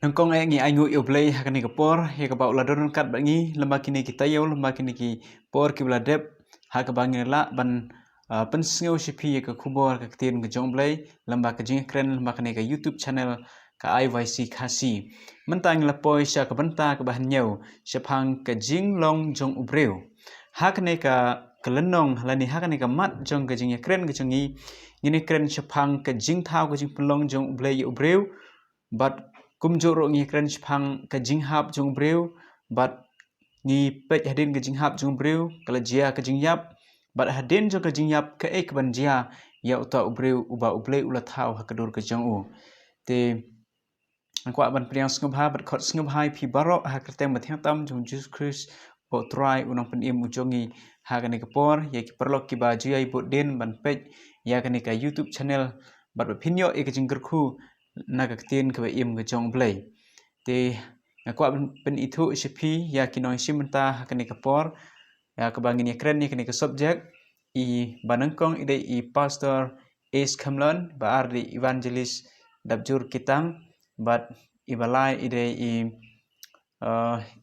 Nongkong ay ngi aingu play hakani ka por ya ka baula don kat bangi lamba kini kita yau lamba kini ki por ki bladep ha ka bangi la ban pensngeu shipi ya ka kubor ka tin ka jong play lamba ka jing kren lamba kini ka YouTube channel ka IYC khasi mentang la poi sha ka banta ka bahan nyau shapang ka jing long jong ubreu hakani ka kelenong lani hakani ka mat jong ka jing kren ka jongi ngini kren shapang ka jing thau ka jing pelong jong ubreu but kumjoro ngi kren shpang ka jinghap jong breu bat ngi pej hadin ka jinghap jong breu kala jia ka jingyap bat hadin jo ka jingyap ka ek ban jia ya uta ubreu uba uble ula thau hakadur ka jong u te angkwa ban priang sngubha bat khot sngubhai phi barok ha kerteng mathang tam jong Jesus Christ bo try unang pen im ujongi ha ka ni ka por ya ki perlok ki ba jia bo den ban pej ya ka ni ka YouTube channel bat phinyo ek jingker khu naga tin ka im ga jong play te ngakwa pen itu shipi ya kinoi simenta hakani ka por ya ka bangin ya kren ni kani ka subject i banangkong ide i pastor is kamlon ba ardi evangelist dabjur kitang but ibalai ide i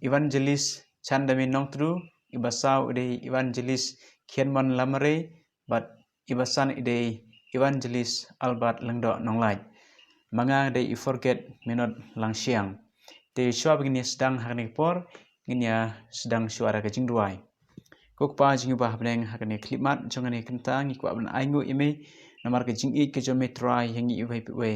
evangelist chandami nongtru ibasau ide evangelist khianmon lamare but ibasan ide evangelist albert lengdo nonglai manga day I forget minot lang siang te shwa begini sedang hakani por nginya sedang suara kajing duai kokpa jingu bah beneng hakani klipmat jongani kentang ngi kwa ben aingu ime namar kajing ik kejome try yangi iwai we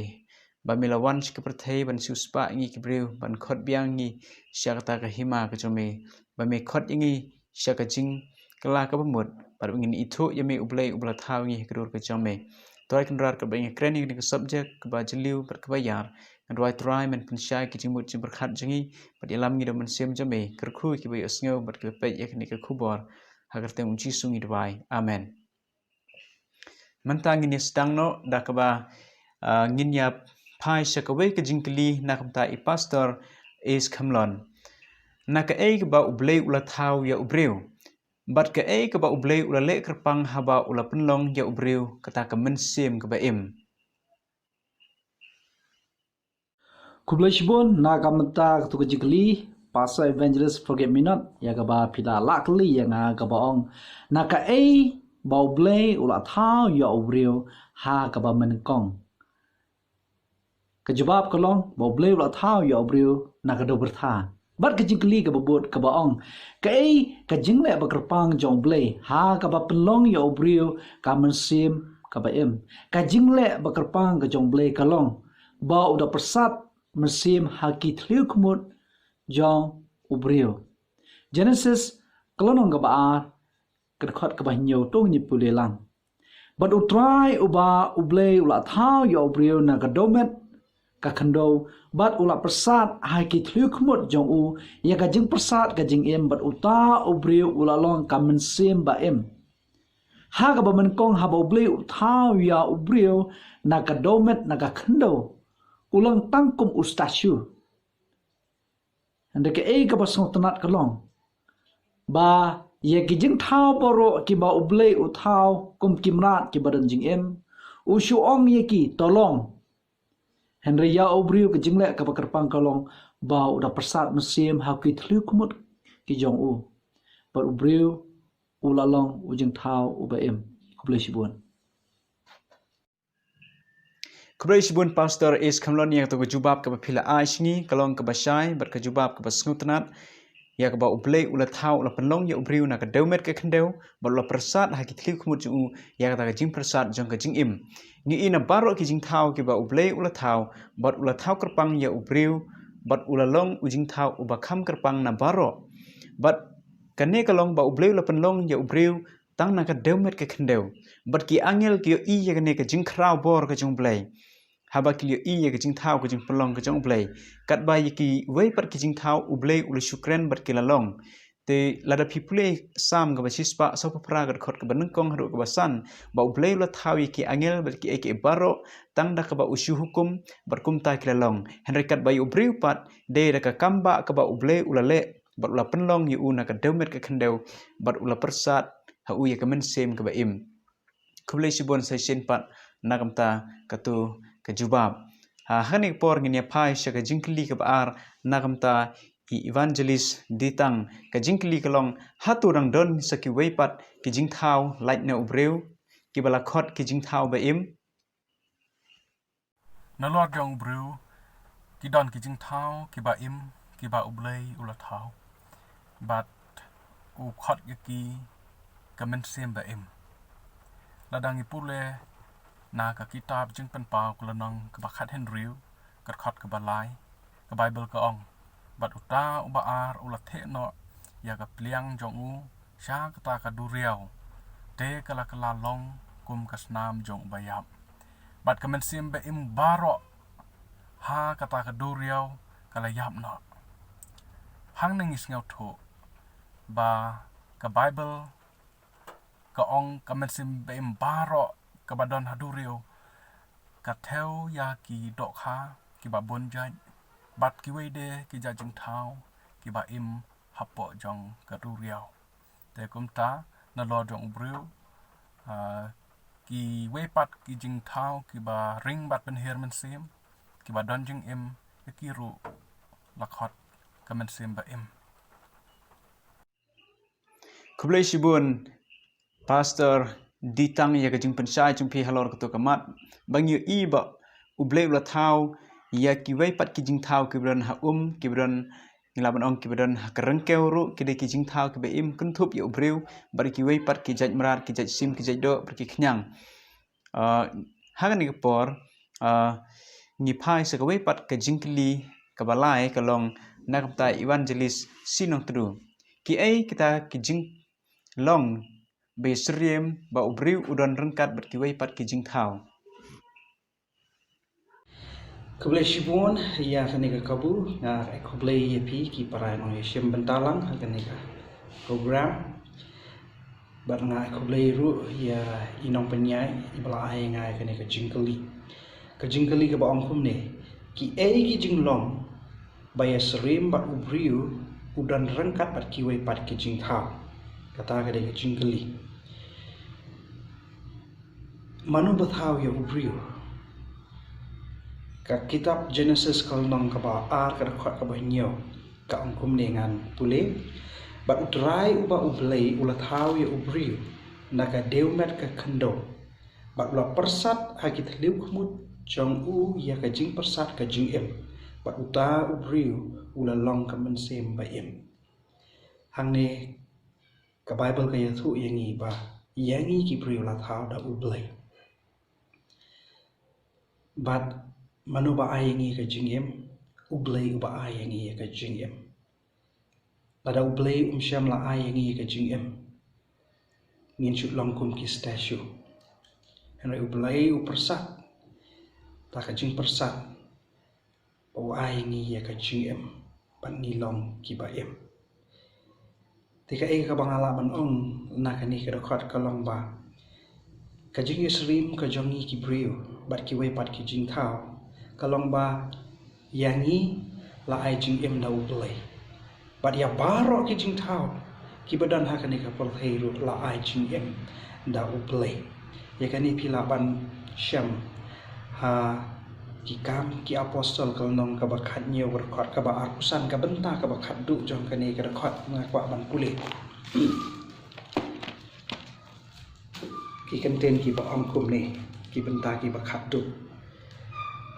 bamila wan shkeperthei ban suspa ngi kibreu ban khot biang ngi syakata ka hima kejome bame khot ngi syakajing kala ka bemut par ngini itu yame ublai ubla thau ngi kedur kejome toy kendrar ka bangi kreni ni subject ka bajliu per kabayar andwai try men pensyai ki jimut jim berkhat jengi pat ilam ngi men sem jame kerkhu ki bay asngeu bat ke pe ek ni ka khubor hagar te unji sungi dwai amen mentang ini sedang no da ka ba nginya pai syakawe ka jingkli nakamta I pastor is kamlon naka ei ka ba ublei ula thau ya ubreu bat ka ei ka ba ublei ula le kerpang haba ula penlong ya ubreu kata ka mensim ka ba im Kublashbon nagamta tu kejikli pastor evangelist forget minot ya gaba pila lakli ya nga gaba ong naka ei bau blay ula thau ya ubreu ha gaba menkong kejawab kolong bau blay ula thau ya ubreu naka do bertha bat kejikli gaba bot gaba ong ka ei kejingle ba kerpang jong blay ha gaba pelong ya ubreu ka mensim gaba em kejingle ba kerpang ka jong blay kalong bau udah persat mesim haki tliu kumut jong ubreu Genesis kelonong ka baar kedkhot ka bahnyo tong ni pulelang but utrai uba ublei ula thau ya ubreu na ka domet ka khando but ula persat haki tliu kumut jong u ya ka jing persat ka jing em but uta ubreu ula long ka mensim ba em ha ka ba menkong ha ba ublei thau ya ubreu na ka domet na ka khando ulang tangkum ustasyu ande ke ei ka basong tanat kalong ba ye kijing thau boro ki ba ublei u thau kum kimrat ki badan jing em ushu ong ye ki tolong henry ya obriu ke jingle ka bakarpang kalong ba uda persat mesim ha ki thlu kumut ki jong u ba ubriu ulalong ujing thau uba em kublai sibun Kublai sibun pastor is kamlon yang to jubab ka phila aisngi kalong ka basai bat ka jubab ka basngutnat ya ka ba ublei ula thau ula penlong ya ubriu na ka domet ka khendeu ba ula persat ha ki thliu khumut ju ya ka jing persat jong ka jing im ni ina baro ki jing thau ki ba ublei ula thau bat ula thau kerpang ya ubriu bat ula long ujing thau uba kham kerpang na baro bat kane kalong ba ublei ula penlong ya ubriu tang na ka domet ka khendeu bat ki angel ki i ya ka ne ka jing khrau bor ka jong blai haba kilio i ya kijing thau kijing pelong kijong ublei kat ba yiki wei pat kijing thau ublei ulu shukren bat kilalong te lada pipule sam ga basispa so pra ga khot ga banengkong hadu ga basan ba ublei ula thau yiki angel bat ki eke baro tang da ka ba usyu hukum bat kum ta kilalong henry kat ba ubreu pat de da ka kamba ka ba ublei ula le bat ula penlong yu una ka domet ka khendeu bat ula persat ha u ya ka men sem ka ba im kublai sibon sai sen pat nagamta katu kejubab Hanik por ngini pai shaka jingkli ka ar nagamta i evangelist ditang ka jingkli kalong haturang don saki weipat ki jingthau light na ubreu ki balakot ki jingthau ba im Nalor jong brew ki don ki jing thao ki ba im ki ba ublay ula thao bat u khot ki kamen sem ba im ladang ipule na ka kitab jing pen pau kulanong ka ba khat hen riu ka khot ka ba lai ka bible ka ong bat uta u ba ar ula the no ya ka pliang jong u sha ka ta ka du riau te kala kala long kum kasnam jong bayap bat kamen sim ba im baro ha kata ka du riau kala yap no hang nangis ngau tho ba ka bible ka ong kamen sim ba im baro ka badon hadu riau ka theo ya ki dok ha ki ba bon jaj bat ki wede ki jajing thau ki ba im hapo jong ka du riau te kum ta na lo jong briu ki wepat ki jing thau ki ba ring bat ben her men sim ki ba don jing im ki ru lakhot kamen sim ba im kublai shibun pastor ditang ya ka jing pensai jumpi halor ka to kamat bangyu i ba ublei ula thau ya ki weipat ki jingthau ki bron ha ki bron nglaban ong ki bron ha kerengkeu ru ki de ki jingthau ki ba im kuntup ya ubreu bar ki weipat ki jaj merat ki jaj sim ki jaj do bar ki khnyang hagan ni por ni pai sa ka weipat ka jingkli ka balai ka long nakapta evangelist sinong tru ki ai kita ki jing long be sriem ba ubreu udon rengkat bar ki weipat ki jingthau Kublai shibun ya kanika kabu ya kublai yepi ki parai no yeshim bentalang kanika program bat nga kublai ru ya inong penyai ibla ai ngai kanika jingkali ka jingkali ka ba ongkum ne ki ai ki jinglong baya serim bat ubriu udan rengkat bat ki wei pat ki jingthau kata ka de jingkali manu bathau ya ubriu ka kitab Genesis kalnong ka ba ar ka khot ka ba nyo ka ongkum ne ngan pule ba utrai uba ublei ula thau ya ubriu na ka deumet ka khando ba ula persat ha ki thliu khmut jong u ya ka jing persat ka jing em ba uta ubriu ula long ka men sem ba em hang ne ka bible ka yathu yangi ba yangi ki briu la thau da ublei but manu ba ayangi ka jingem ublei ba ayangi ka jingem pada ublei syam la ayangi ka jingem ngin chut long kum ki statue henry ublei persat ta ka jing persat ba ayangi ka jingem pan ni long ki ba em tika ka bangala ban ong na ka ni ka khot ka long ba ka jing yusrim ka jongi ki briu bat ki wei pat ki jing thau kalong ba yangi la ai jing em da ublei bat ya baro ki jing thau ki badan ha kani ka por theiru la ai jing em da ublei ya kani pila ban syam ha ki kam ki apostol kalnong ka ba khat nyo ka khot ka ba arusan ka benta ka ba khat du jong kani ka khot ngakwa ban pule ki content ki ba angkum ni ki benta ki ba khat du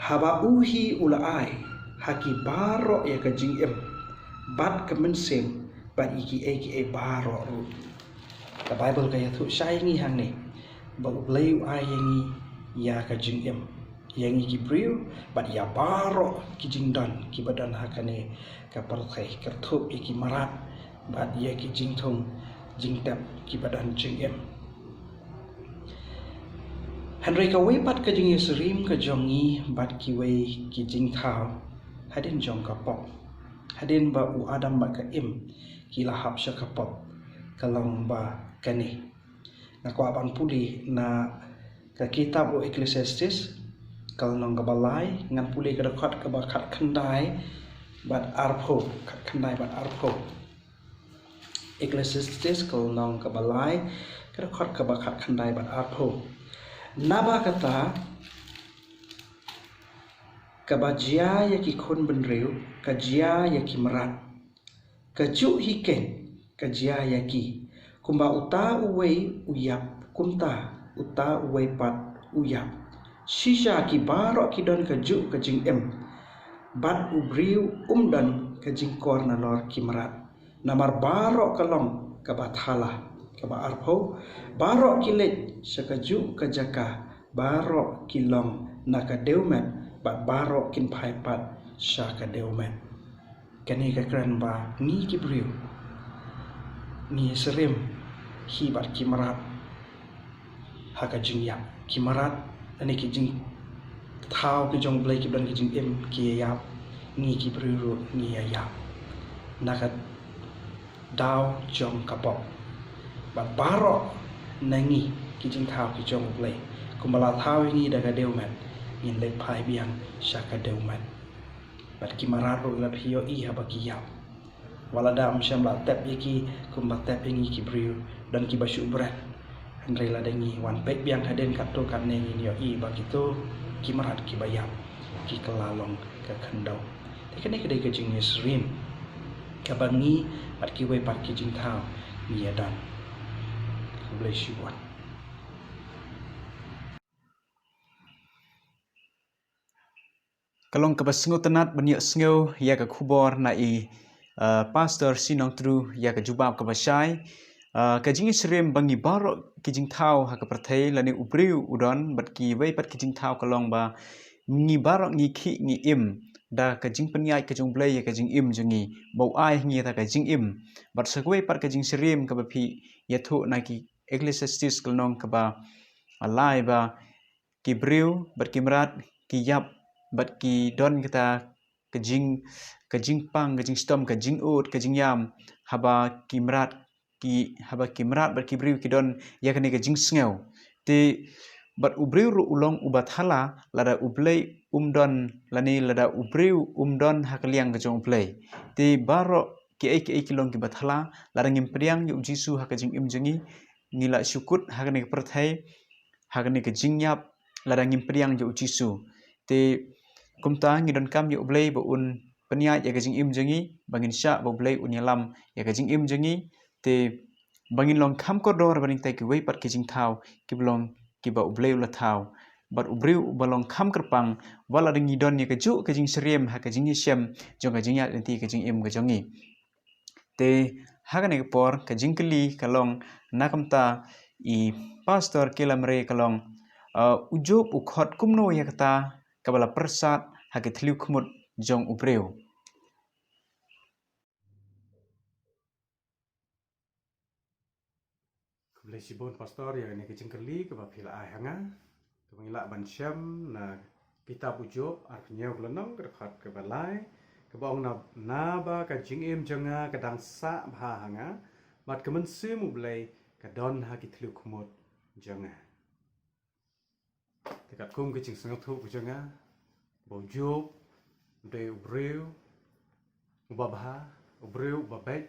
haba uhi ula ai haki baro ya ka jing em bat ka men sem bat iki baro ru ka bible ka yathu sai ngi hang ni ba ublei ai yangi ya ka jing em yangi ki briu bat ya baro ki jing dan ki badan hakane ka parthai ka thup iki marat bat ya ki jing thong jing tap ki badan jing em Henry ka wei pat ka jing yusrim ka jongi bat ki wei ki jing thau hadin jong ka pop hadin ba u adam ba ka im ki lahap sya ka pop kalong ba kani na kwa ban puli na ka kitab o Ecclesiastes kalong ka balai ngan puli ka khot ka ba khat khandai bat arpho khat khandai bat arpho Ecclesiastes kalong ka balai ka khot ka ba khat khandai bat arpho Naba kata Kabajia ya ki khon benreu, kajia ya ki merat. Kaju hiken, kajia ya ki. Kumba uta uwei uyap kunta, uta uwei pat uyap. Shisha ki barok ki don kaju kajing Bat ubriu umdan kajing kor nalor ki merat. Namar barok kalong kabat halah, kaba arpo. Barok ki lej sakaju kajaka, barok kilong nakadeumet. Bat barok kin paipat syaka deumet. Kani kakran ba ni kibriu. Ni serim hi bat kimarat. Haka jing yap kimarat ani ki jing thao ki jong blai ki ban ki jing ki yap ni kibriu ni yap. Nakat daw jong kapok. Bat barok nangi ki jing thao ki jong blai. Kumbala thao ni daga deumet. In le pai biang syaka deumat. Bat kimarat ro lat hiyo I habaki yap. Walada amsyam la tep iki kumba tep ingi ki briu dan ki basu bret. Andre la dengi wan pek biang haden kato kan nengi yo I bagitu kimarat ki bayap ki kelalong ke kendau. Tekene kedai ke jing Nisrin. Kabangi bat ki we pat ki jing thao ni dan. Bless you one. Kalong kabasngo tenat banyak sngo ya ka khubor na I pastor sinong tru ya ka jubab kabasai ka jing srem bangi barok ki jing thau ha ka prathai lani upriu udon bat ki wei pat ki jing thau kalong ba ngi barok ngi khi ngi im da ka jing penyai ka jong blai ya ka jing im jungi bau ai ngi ta ka jing im bat sagwei pat ka jing srem ka ba phi ya thu na ki ecclesiastes kalong ka ba alai ba ki briu bat ki mrat ki yap bat ki don kita kejing pang kejing stom kejing ut kejing yam haba kimrat bat ki briu ki don ya kani kejing sngew te bat ubriu ru ulong ubat hala lada ublei umdon lani lada ubriu umdon hakaliang kejong play te baro ki ai kilong ki bat hala lada ngim priang yu jisu hakajing imjengi nila syukut hakani perthai hakani kejing yap lada ngim priang yu jisu te kumta ngidon kam yu blei ba un peniat ya kajing im jengi bangin sya ba blei un yalam ya kajing im jengi te bangin long kam kodor baning tai ki wei pat kajing thau ki blong ki ba blei ula thau bat ubriu balong kam kerpang wala ding ngidon ya kaju kajing seriem ha kajing syem jong kajing ya nanti kajing im kajongi te hagane por kajing keli kalong nakamta I pastor kelamre kalong ujub ukhot kumno ya kata kabala persat hake thliu khmut jong ubreu Bless you pastor ya ni kecing keli ke bapila ai hanga. Kemangila ban syam na kitab ujub artinya ulenong kerkat ke balai ke baong na ba ka jing im janga kadang sa bha hanga bat kemen sim ublai ka don ha ki thliu khmut janga. Tekat kum kecing sengau thu janga. Bojub, de ubreu, ubabha, ubreu, ubabek,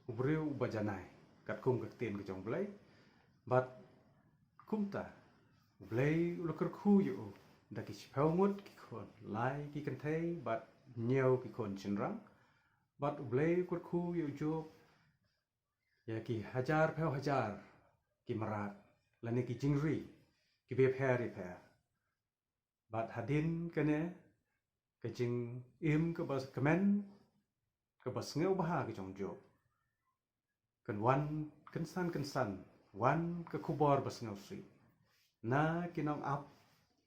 ubreu, ubajanai. Kat kum kektin ke jong blai. Bat kumta, blai ulakar khu yu. Da ki chipelmut ki kon lai ki kentei, bat nyau ki kon chinrang. Bat blai kur khu yu job. Ya ki hajar pel hajar ki marat. Lani ki jingri, ki beper repair. Bat hadin kene kejing im ke bas kemen ke bas ngeu baha ke jong job kan wan kensan wan ke kubor bas ngeu si na kinong ap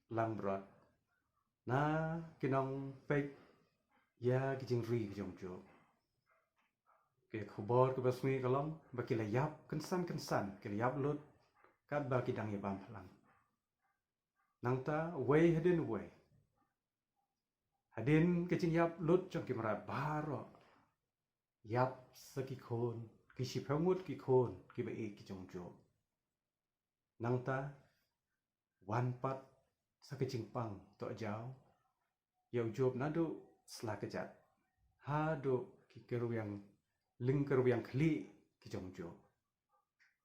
lang brot na kinong pek ya kejing ri ke jong job ke kubor ke bas ngi kalong ba ki layap kensan ke layap lut kat ba ki dang ya bam lang nangta way hadin way hadin kecing yap lut trong kimra baro yap saki khon ki shiphamut ki khon ki ba e ki jong jo nangta wan pat sakicing pang to jaw yau job nado slakajat ha do ki keruyang ling keruyang khli ki jong jo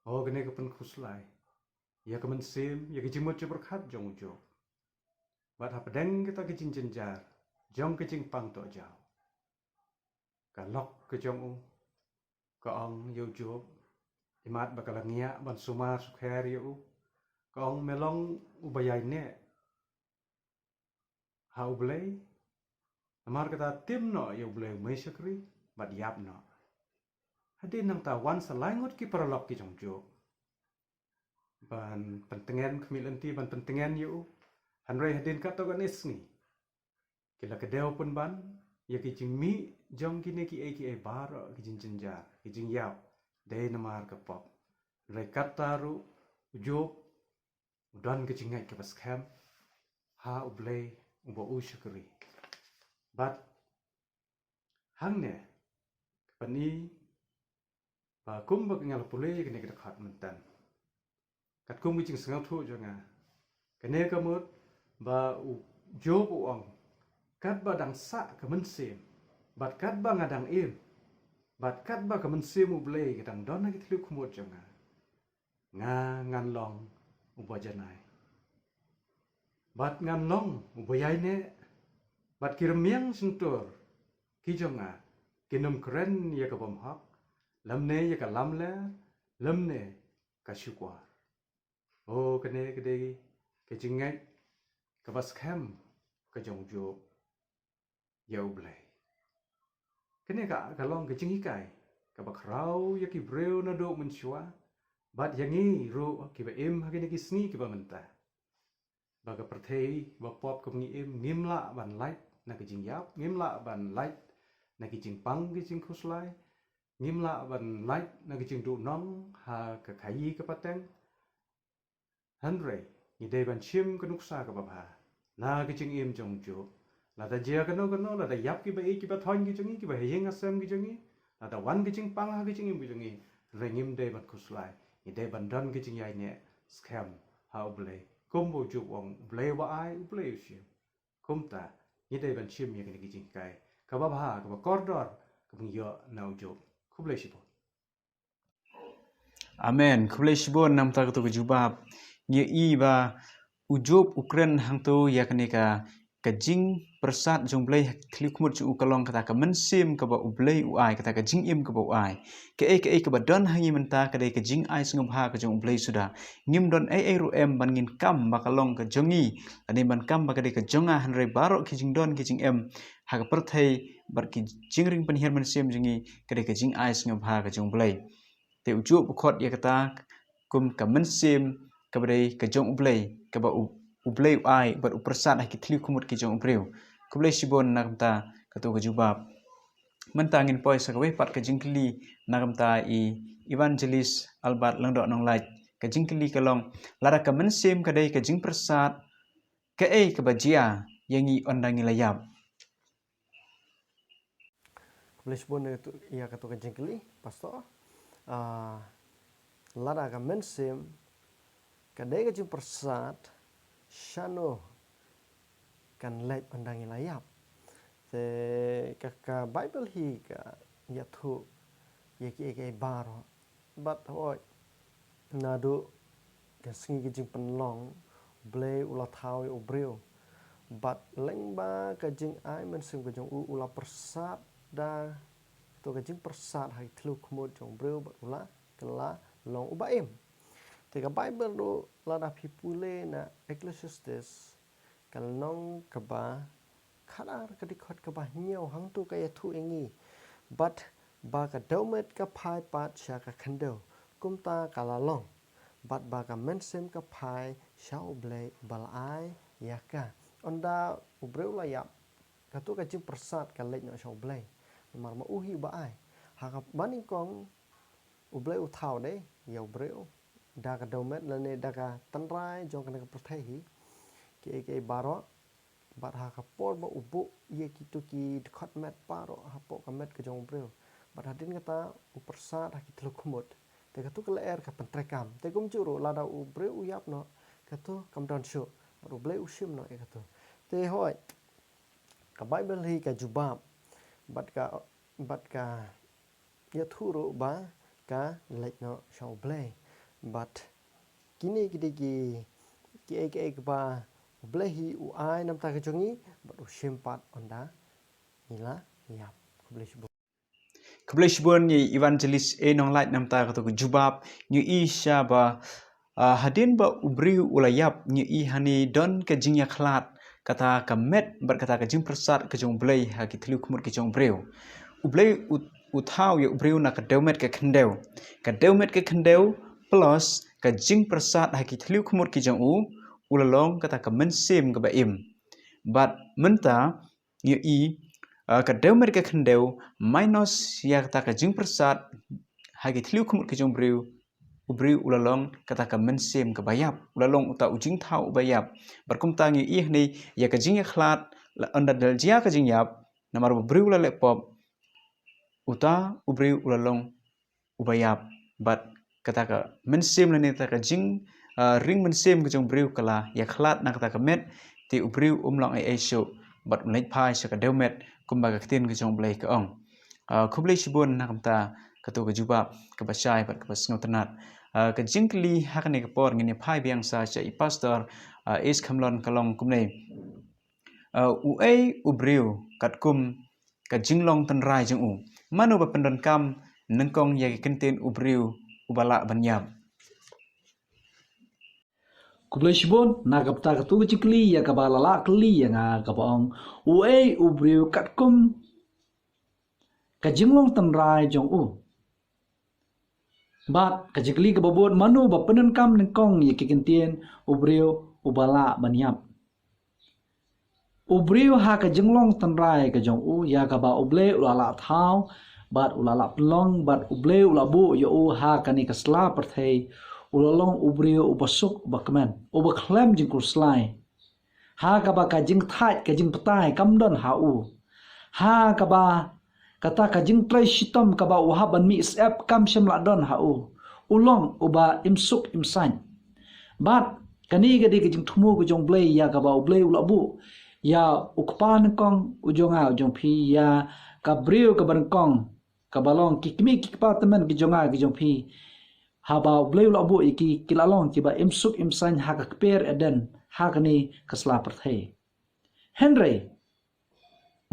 o gane ka pen khuslai ya kamen sim ya ki jimot berkat jong jo bat hapadeng kita ki jinjar jong ke jing pang to jao ka lok ke jong u ka ong yo job imat bakalangia ban suma sukher yo ka ong melong ubayai ne ha ublei amar kata tim no yo ublei me shakri bat yap no hadin nang ta wan salangot ki paralok ki jong job ban pentengen kemilanti ban pentengen yo hanrei hadin kata ganis ni kila kedeo pun ban ya ki jing mi jong ki ne ki e bar ki jing jinjar ki jing yap de namar ka pop rei kata ru job udan ki jingai ke bas kem ha ublei ubo u shukri bat hang ne pani ba kum ba ngal pule ki ne ka khat mentan kat kum ki jing sangau thu jonga kene ka mut ba u job u ong kat ba dang sa ka men sim bat kat ba ngadang im bat kat ba ka men sim ublei ki dang don ki thlu khumut jonga nga ngan long ubo janai bat ngan long ubayai ne bat kirmiang sentur ki jonga kinum keren ya ka bom hak lam ne ya ka lam le lam ne ka syukwar o kene kede ke jingai ka bas kem ka jong jo ya ublei kene ka long ke jingi kai ka ba krau ya ki breu na do menshua bat yangi ro ki ba im ha ki sngi ki ba menta ba ka perthei ba pop ka ngi im ngimla ban light na ki jing yap ngimla ban light na ki jing pang ki jing khuslai ngimla ban light na ki jing du nong ha ka khai ka pateng hanrei ni de ban chim ka nuksa ka ba ba na ki jing im jong jo la da jia ka no la da yap ki ba e ki ba thon ki jing ki ba heng asam ki jing la da wan ki jing pang ha ki jing im ki jing rengim de ban khuslai ni de ban dan ki jing yai ne scam ha ublei kombo ju ong blei wa ai ublei shim kumta ni de ban chim ye ki jing kai ka ba ba ka ba kordor ka bung yo na jo kublei shipo Amen. Kublai shibon nam ta to jubab. Ye i ba ujub ukren hang tu yakni ka jing persat jong blai klik mut chu kalong kata ka mensim ka ba ublai uai kata ka jing im ka ba uai ke e ka ba don hangi menta ka dei ka jing ai singum ha ka jong ublai suda ngim don e ru em ban ngin kam ba kalong ka jongi ani ban kam ba ka dei ka jonga hanre baro ki jing don ki jing em ha ka perthai bar ki jing ring penhiar mensim jingi ka dei ka jing ai singum ha ka jong blai te ujub khot ya kata kum ka mensim ka bari ka jong ublei ka ba ublei ai bar upersat ki thli kumut ki jong ubreu kublai shibon nakamta ka to ka jubab mentangin poi sa kawe pat ka jingkli nakamta i evangelist Albert langdo nong lait ka jingkli kalong lara ka mensim ka dei ka jing persat ka ka bajia yangi ondangi layap Lisbon itu ia katu kejengkeli pastor lara ka mensim kadai ka jing persat shano kan let ondangi layap te ka bible hi ka yathu ye ki baro but hoi nadu ka singi ka jing penlong blay ula thau ubreu but lengba ka jing ai mensim ka jong ula persat da to ka jing persat hai thlu khmut jong breu but ula kala long ubaim te ka bible do la da phipule na ecclesiastes kal nong ka ba khadar ka dikhot ka ba nyau hang tu ka yathu engi but ba ka domet ka phai pat sha ka khando kumta kala long but ba ka mensim ka phai shau blai balai yaka onda ubreu la yap ka tu ka jing persat ka lek no shau blai mar ma uhi ba ai ha ka baning kong ublei u thau de ya ubreu da ka domet la ne da ka tanrai jong ka ka prthai hi ke baro bat ha ka por ba ubu ye ki tu ki khot met paro ha po ka met ka jong ubreu bat hadin kata u persat ha ki tlu khumut te ka tu ka ler ka pentrekam te kum churu la da ubreu u yap no ka tu kam don shu ublei u shim no e ka tu te hoi ka bible hi ka jubab bat ka ya thuru ba ka lek no shau blai but kini ki ba Ublehi uai nam ta kejongi bat usimpat onda nila yap kublehi Keblai shibun ni evangelis nong light nam ta ko jubab ni isha ba hadin ba ubriu ulayap ni I hani don ke jingya khlat kata ka met ber kata ka jing prasad ke jong blai ha ki thliu khmut ke jong breu ublai uthau ya ubriu na ka deumet ke khendeu plus ka jing prasad ha ki thliu khmut ke jong ulalong kata ka mensim ka ba im but menta ni I ka deumet ke khendeu minus ya kata ka jing prasad hagi thliu khumut ke jong ubriu ulalong kata ka mensim ka bayap ulalong uta ujing thau bayap berkum tangi ni ya ka jing khlat la anda dal jia ka jing yap namar ubriu la lepop uta ubriu ulalong ubayap but kata ka mensim la ni kata ka jing ring mensim ke jong briu kala ya khlat na kata ka met ti ubriu umlong ai esho but mlai phai sa ka deumet kumbaga ketin ke jong blai ka ong kublai shibun na kamta katu ke jubab ke basai bat ke basngo tenat ke jingkli hakane ke por ngini phai biang sa cha I pastor is khamlon kalong kumne ubriu katkum ka jinglong tenrai jeng manu ba pendon kam nengkong ya kentin ubriu ubala banyam Kublai shibon na kapta katu jikli ya kabalala kli ya nga kapong ubriu katkum ka jinglong tenrai jong bat ka jikli ka babot manu ba penen kam nengkong ya kikintien ubriu ubala banyap ubriu ha ka jinglong tenrai ka jong ya ka ba uble ulala thau bat ulala plong bat uble ulabu ya ha ka ni kasla perthei ulalong ubriu ubasuk ubakmen ubaklem jingkul slai ha ka ba ka jing thai ka jing petai kamdon ha ka ba kata ka jing trai shitom ka ba uhaban mi isep kam shem ladon ulong uba imsuk imsan bat kani gadi ka jing thumu ku jong blai ya ka ba ublai ulabu ya ukpan kong ujonga ujong phi ya ka briu ka ban kong ka balong kikmi kikpa temen ki jonga ki jong phi haba ublai ulabu iki kilalong ki ba imsuk imsan ha ka kper eden ha kani kasla perthei Henry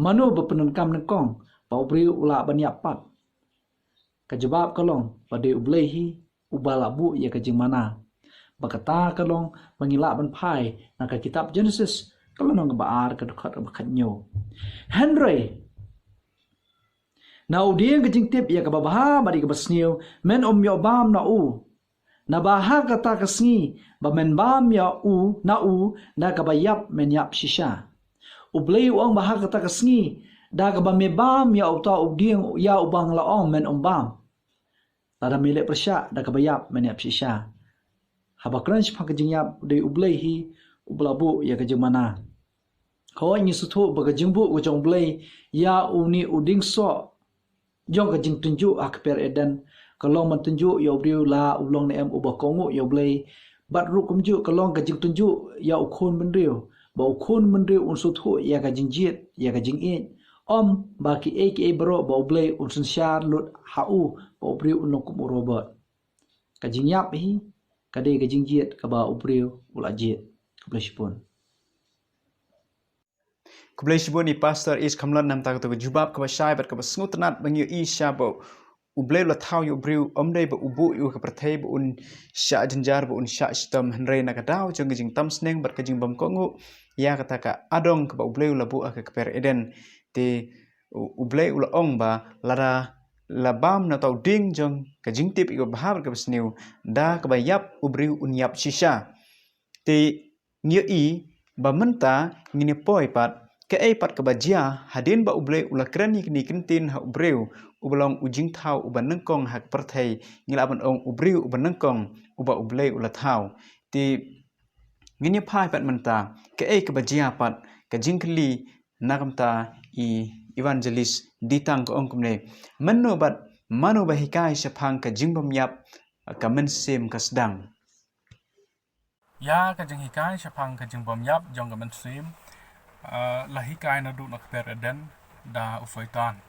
manu ba penun kam nengkong pa ubriu ula banyak pat kajabab kalong pada ublai hi ubalabu ya kajing mana bakata kalong mangila ban pai na ka kitab Genesis kalong baar ka dekat bakatnyo Henry na udien kajing tip ya ka babaha bari ka basniu men yo bam na baha kata kasngi ba men bam ya na ka bayap men yap shisha ublai uang baha kata kasngi da ka ba me bam ya uta udien ya ubang laong men bam tada milik persya da ka bayap men yap shisha haba crunch pa kajing yap de ublai hi ublabu ya kajing mana ko ni sutu ba kajing bu ujong blai ya uni uding so jong kajing tunjuk akper eden kalong man tunjuk ya ubriu la ulong nem uba kongu ya blai bat ru kumju kalong kajing tunjuk ya ukhun mendriu ba ukhun mendriu unsu thu ya kajing jit ya kajing baki aka bro ba blai unsun syar lut ba ubriu unong kum robot kajing yap hi kade kajing jit ka ba ubriu ula jit kablashipun kublai shibun ni pastor is khamlon nam ta ko jubab ka basai bat ka basngo tenat bangyu isha bo ublai la thau yu briu omdei ba ubu yu ka prathei ba un sha janjar ba un sha stam hanrei na ka dau jong jing tam sneng bat ka jing bam kongu ya kata ka adong ka ba ublai la bu ka per eden te ublai ula ong ba lara labam na tau ding jong ka jing tip yu bahar ka basniu da ka ba yap ubriu un yap shisha te ngi ba menta ngini poi pat ke pat ka bajia hadin ba ublai ula krani kini kintin ha ubreu ubalong ujing thau uban nengkong hak perthei ngilaban ong ubreu uban nengkong uba ublai ula thau ti ngini phai pat menta ke ka bajia pat ka jingkli nakamta evangelist ditang ko ong kumne manu ba hikai sapang ka jingbam yap ka mensem ka sedang ya ka jing hikai sapang ka jing bom yap jong ka mensim lahikai na du nak per eden da ufoitan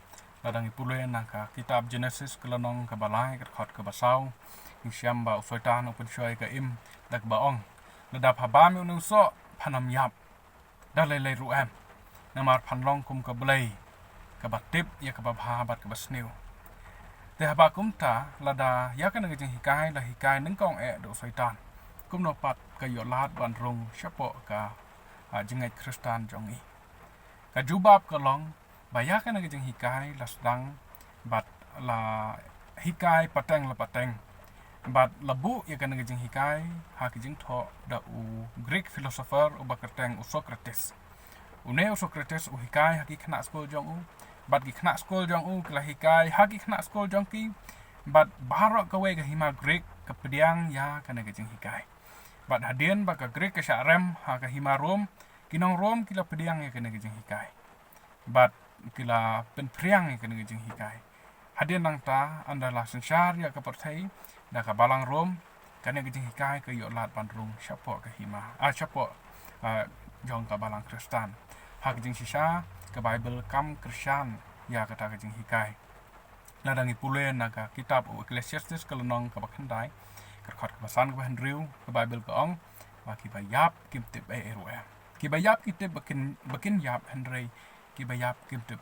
ladang ipuluen naka kitab Genesis kelanong ka balai ka khot ka basau insyam ba ufoitan upun shoy ka im dak baong ladap habam yu so panam yap dalai ruam namar panlong kum ka blay ka batip ya ka babha bat ka basniu te haba kum ta lada ya ka nang jing hikai la hikai nang kong do soitan kum no pat ka yo lat ban rong shapo ka jingai kristan jongi ka jubab ka long baya ka nang jing hikai la sedang bat la hikai pateng la pateng bat labu ya kan ngajing hikai ha kijing tho da u Greek philosopher u bakarteng u Socrates une u Socrates u hikai ha ki khna skol jong u bat ki khna skol jong u kla hikai ha ki khna skol jong ki bat barok ka we ga hima Greek ka pediang ya kan ngajing hikai bat hadien ba ka Greek ka sharem ha ka hima Rom kinong Rom kila pediang ya kan ngajing hikai bat kila penpriang ya kan ngajing hikai hadien nang ta andala sensar ya ka perthai da ka balang rom kane gijing hikai ke yo lat bandrung syapo ke hima syapo jong ka balang kristan ha gijing sisa ke bible kam kristan ya kata gijing hikai ladangi pulen naga kitab ecclesiastes kelonong ka bakhandai kerkhot ka basan ka handriu ke bible ka ong wa ki bayap kim tip ki bayap ki tip bakin yap handrei ki bayap kim tip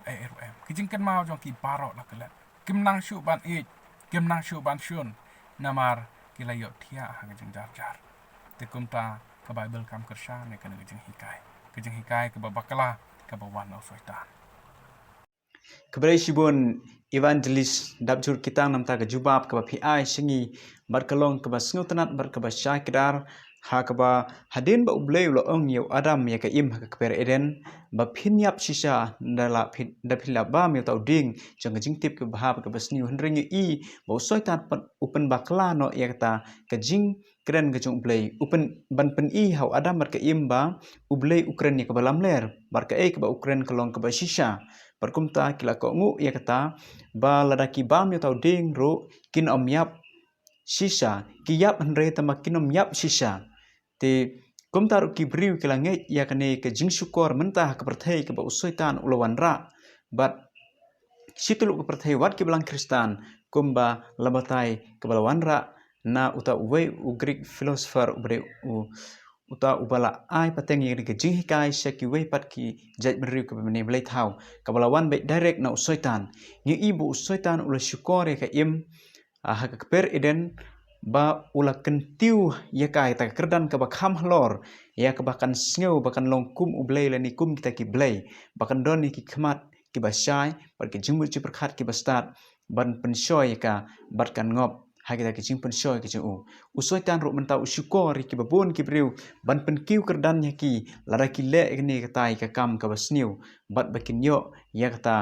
gijing kan mau jong ki baro la kelet kim nang shu ban kim nang shu ban shun namar kila yo tia hang jeng jar te kumta ka bible kam kersha ne kan jeng hikai ke babakala ka bawan no soitan Keberai sibun evangelist dabjur kita nam ta ka jubab ka pi ai singi bar kalong ka basngu tanat bar ka basya kidar ha ka ba hadin ba ublei lo ong yo adam ya ka im ha ka per eden ba phinyap sisa dala da phila ba mi tau ding jang jing tip ka bahab ka basni hunring i bo soitan upen bakla no ya ta ka jing kren ka jung ublei upen ban pen i hau adam bar ka im ba ublei ukren ya ka balam ler bar ka ka ba ukren kalong ka ba sisa perkumta kila ko ngu ya kata ba ladaki bam yo tau ding ro kin om yap sisa ki yap henre tama kin om yap sisa te kumta ro ki briu kila nge ya kane ke jing syukur mentah ke perthai ke ba usoitan ulawan ra bat situlu ke perthai wat ki belang kristan kumba labatai ke balawan ra na uta uwe u Greek philosopher ubre uta ubala ai pateng yang ke jing hikai seki we pat ki jaj beriu ke bene blai thau kabalawan baik direct na usoitan ngi ibu usoitan ula syukore ka im ha ka per eden ba ula kentiu ya kai ta kerdan ka bakham hlor ya ka bakan sneu bakan longkum ublei lani kum kita ki blai bakan doni ki khmat ki basai par ki jingmu ci perkhat ki bastat ban pensoi ka batkan ngop hagi ki jing pensoi ki jing usoitan ro mentau syukor ki babon ki briu ban penkiu kerdan nya ki lara ki le ni katai ka kam ka basniu bat bakin yo ya kata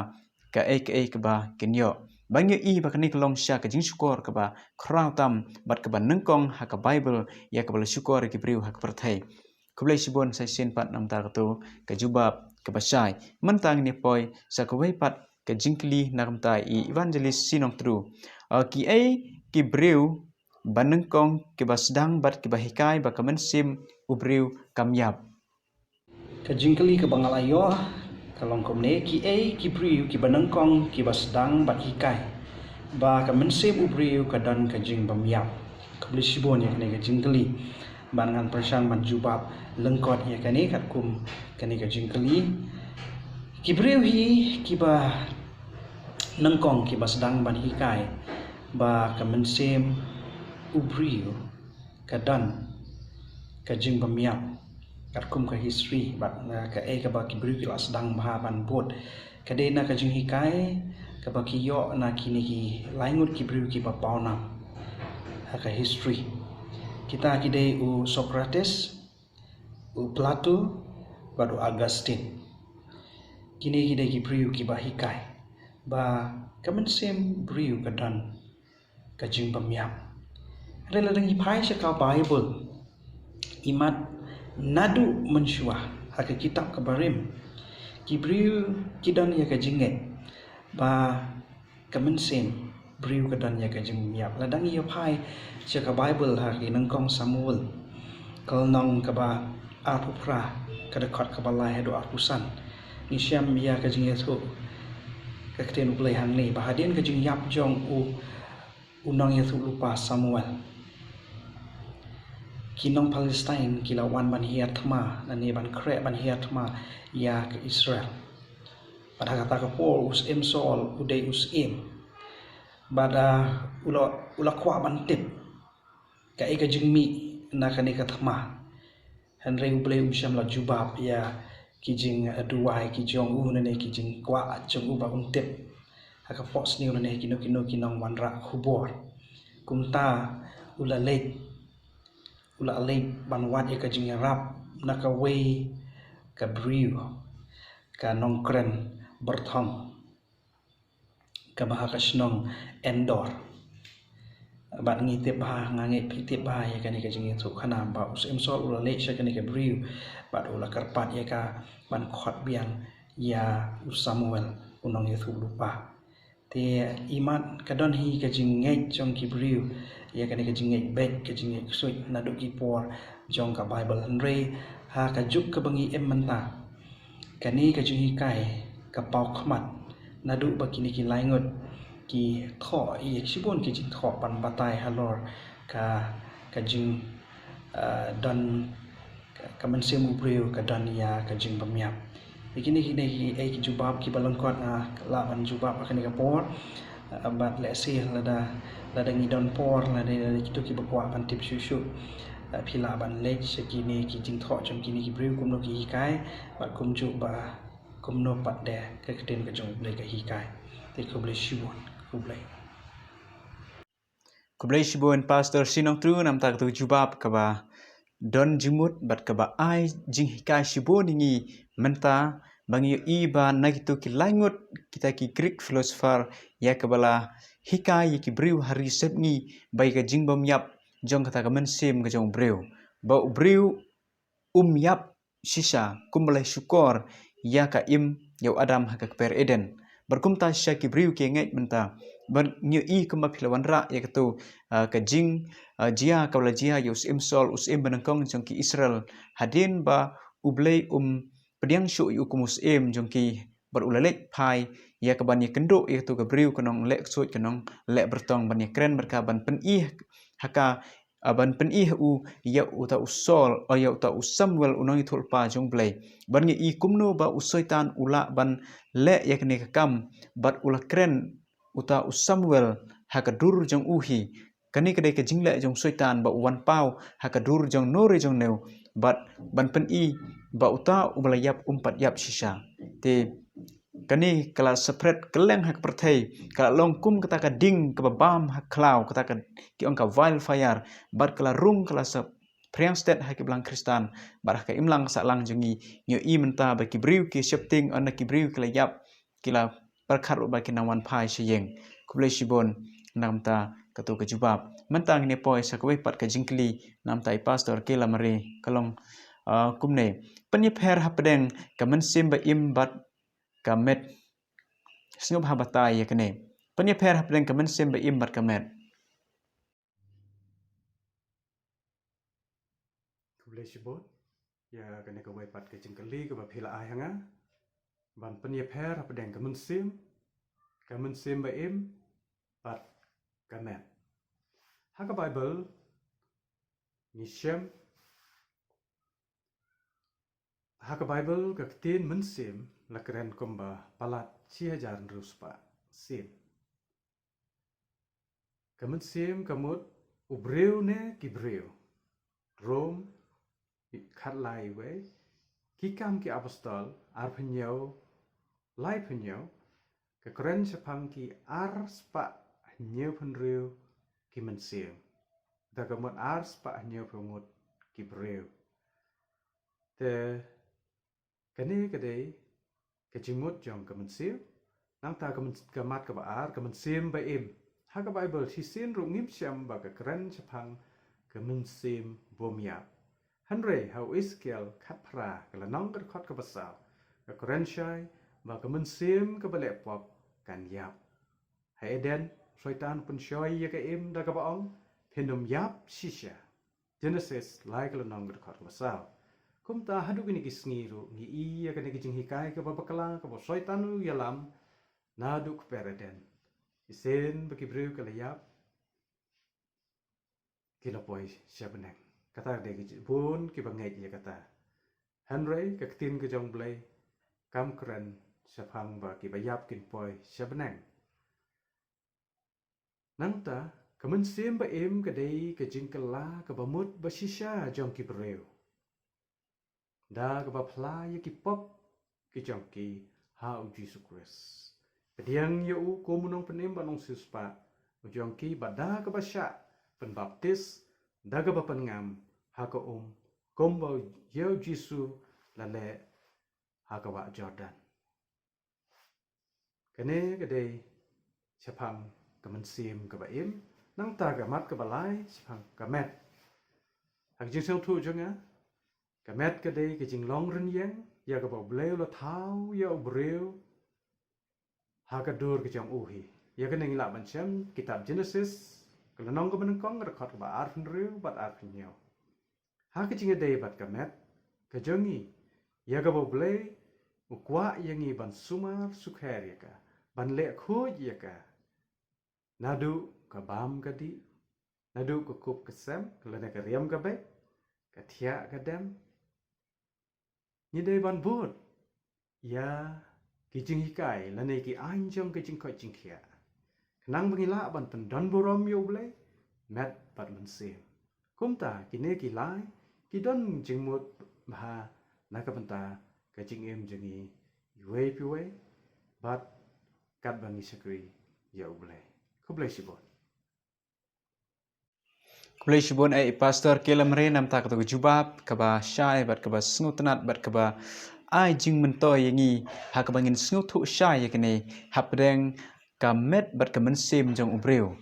ka ka ba kinyo bangyo i bakani kelong sya ka jing syukor ka ba krau tam bat ka ban nengkong ha ka bible ya ka bala syukor ki briu ha ka perthai kublai sibon sai sen pat nam tar tu ka jubab ka basai mentang ni poi sa ka wei pat ka jingkli nakamta i evangelist sinong tru ki ki briu banengkong ki basdang bat ki bahikai ba kamen sim ubriu kamyap ka jingkali ka bangalayo kalong komne ki briu ki banengkong ki basdang bat hikai ba ka mensim ubriu ka dan ka jing bamyap ka beli sibon ya kene ka jingkali bangan persan ban jubab lengkot ya kene kat kum kene ka jingkali ki briu hi ki ba nengkong ki basdang ban hikai ba ka mensim ubriu ka dan ka jing bamyap kat kum ka history bat ka ka ba ki briu ki la sedang bah ban bot ka de na ka jing hikai ka ba ki yo na kini ki laingut ki briu ki ba pauna ka history kita ki de u Socrates u Plato ba u Augustine kini ki de ki briu ki ba hikai ba ka mensim briu ka dan ka jing bamyap rela deng ipai ka Bible imat nadu mensyuah hak kitab kabarim kibriu kidan ya ka jinget ba kemensim briu kadan ya ka jingyap ladang ya pai ka Bible hak nangkong Samuel kal nong ka ba apupra ka dekat ka balai do akusan ni syam ya ka jinget tu ka keten ulai hang ni bahadian ka jingyap jong unang ya tu lupa Samuel kinong Palestine kila wan ban hiar thma na ne ban kre ban hiar thma ya ke Israel pada kata ke Paul us em sol udai us em bada ula kwa ban tip ka eka jingmi na ka ne ka thma han rei uble sham la jubab ya kijing duai ki jong u na ne kijing kwa jong u ba un tip haka pos ni na ne kinong wan ra khubor kumta ula late ban wat eka jing rap na ka wei ka briu ka nong kren berthong ka baha ka snong endor bat ngi te ba ngange pi te ba ya kan ka jing tu khana ba us em sol ula late sha kan ka briu bat ula karpat ya ka ban khot biang ya Samuel unong yesu lupa te iman kadon hi ka jing ngai jong ki briu ya kan ka jing ngai bet ka jing ngai suit na do ki por jong ka bible andre ha ka juk ka bangi em manta kani ka jing hi kai ka pau khmat na du ba kini ki laingot ki tho i sibon ki jing tho pan batai halor ka jing don ka man semu briu ka don ya ka jing bamyap ikini hine ki jubab ki balongkot la ban jubab akan ka por bat le se lada ngi don por lada kitu ki bakwa ban tip shushu phila ban le sekini ki jing tho jong kini ki briu kum no ki kai bat kum ju ba kum no pat de ka keten ka jong le ka hi kai te ko ble shibon ko ble Kublai shibon pastor sinong tru nam tak tu jubab ka ba don jimut bat ka ba ai jing hikai shibon ngi menta bangi iba nagitu ki langut kita ki Greek philosopher ya ka bala hikai ki briu hari sepni bai ka jing bam yap jong kata ka men sim ka jong briu ba briu yap sisa kumbalai syukor ya ka im yau Adam haka per Eden berkumta sya ki briu ki ngai menta ber nyu i kuma philawan ra ya katu ka jing jia ka wala jia yus im sol us im benangkong jong ki Israel hadin ba ublei pediang syu yu kumus im jong ki berulalek pai ya ka ban ye kendo ya tu ka briu kanong lek suit kanong lek bertong ban ye kren berka ban pen i haka ban pen i u ya uta usol o ya uta Samuel unong ithul pa jong blai ban ngi i kumno ba usoitan ula ban le ya kene ka kam bat ula kren uta Samuel hakadur jong uhi kani kadai ka jingle jong soitan ba wan pau hakadur jong nore jong neu bat ban pen i ba uta ubala yap umpat yap sisa te kani kala spread keleng hak perthai kala longkum kata ka ding ka bam hak klau kata ka ki ongka wildfire bat kala rung kala sa priang state hak blang kristan bat ka imlang sa lang jongi nyo i menta ba ki briu ki shifting on ki briu kala yap kila perkhat ba ki nawan pai siyeng kublai shibon namta katu ka jubab mentang ni poi sa kwe pat ka jingkli namta i pastor kila mari kalong kumne penyepher hapdeng ka mensim ba im bat kamet sngop habatai ya kene penyepher hapdeng ka mensim ba im bat kamet kublai shibon ya kene ka wai pat ka jingkali ka ba phila ai hanga ban penyepher hapdeng ka mensim ba im bat kamet haka bible ni shem haka bible ka tin mensim la keren komba palat chia jan ruspa sim ka mensim kamut ubreu ne ki breu rom khat lai we ki kam ki apostol ar phnyo lai phnyo ka keren chapang ki ar spa nyo phnreu ki mensim da kamut ar spa nyo phngut ki breu te kani kadai ka jimut jong ka mensim nang ta ka mat ka ba ar ka mensim ba im ha ka bible si sin ru ngim syam ba ka kren chapang ka mensim bomya hanre how iskel khat phra ka la nong ka khot ka basal ka kren shai ba ka mensim ka ba le pop kan yap ha eden shaitan pun shoy ya ka im da ka ba ong phenum yap shisha Genesis lai ka la nong ka khot basal kumta hadu gini kisngiru ngi iya kene kijing hikai ke babakala ke bo soitanu yalam naduk pereden isen bagi breu kala yap kila poi siabeneng kata de ki bun ki bangai ya kata Henry ka tin ke jong blai kam kren sapang ba ki bayap kin poi sabnang nangta kamen sim ba em ka dei ka jingkala ka bamut ba shisha jong ki breu da ka ba pla ya ki pop ki jong ki hau Jesus Christ kediang yu ko munong penem banong suspa jong ki bada ka ba sha pen baptis da ka ba pengam ha ka kombo yo Jesus lale ha ka wa Jordan kene ka dei sapang kamen sim ka ba em nang ta ka mat ka balai sapang ka met hak jing sel thu jonga ka met ka dei ka jing long ren yang ya ka ba bleu la thau ya breu ha ka dur ka jong uhi ya ka nang la ban chem kitab Genesis ka nong ka ban kong record ba arfin riu bat arfin nyo ha ka jing dei bat ka met ka jongi ya ka ba bleu ukwa yangi ban sumar sukher ya ka ban le khoj ya ka nadu ka bam ka di nadu ka kup ka sem ka lene ka riam ka be ka thia ka dem ni dei ban bot ya ki jing hikai lene ki anjong ka jing khoj jing khia nang bangila ban tan don borom yo ble met bat man sim kumta ki ne ki lai ki don jing mut ba na ka banta ka jing em jingi yue piwe bat kat bangi sakri yo ble ko ble sibon Kulai shibon pastor kelamre nam tak to jubab kaba syai bat kaba snutanat bat kaba ai jing mentoy yangi hakabangin snutu syai yakene hapdeng kamet bat kamen sim jong ubreu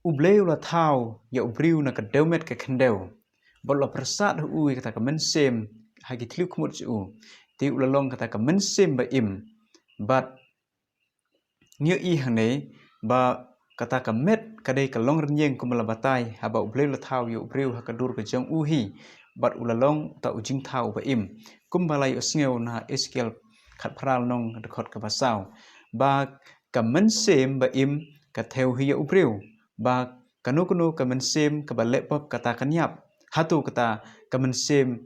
ubleu la thau ya ubreu na kadeumet ka kendeu bol la persat hu kata kamen sim hagi tlu kumut u ti ulalong kata kamen sim ba im bat nyu i hane ba kata kamet kadai kalong renyeng kumala batai haba ubleu la thau yu ubreu hakadur ka jong uhi bat ulalong ta ujing thau ba im kumbalai usngeu na eskel khat pral nong dekhot ka basau ba kamen sem ba im ka theu hi ubreu ba kanu kamen sem ka balepop kata kanyap hatu kata kamen sem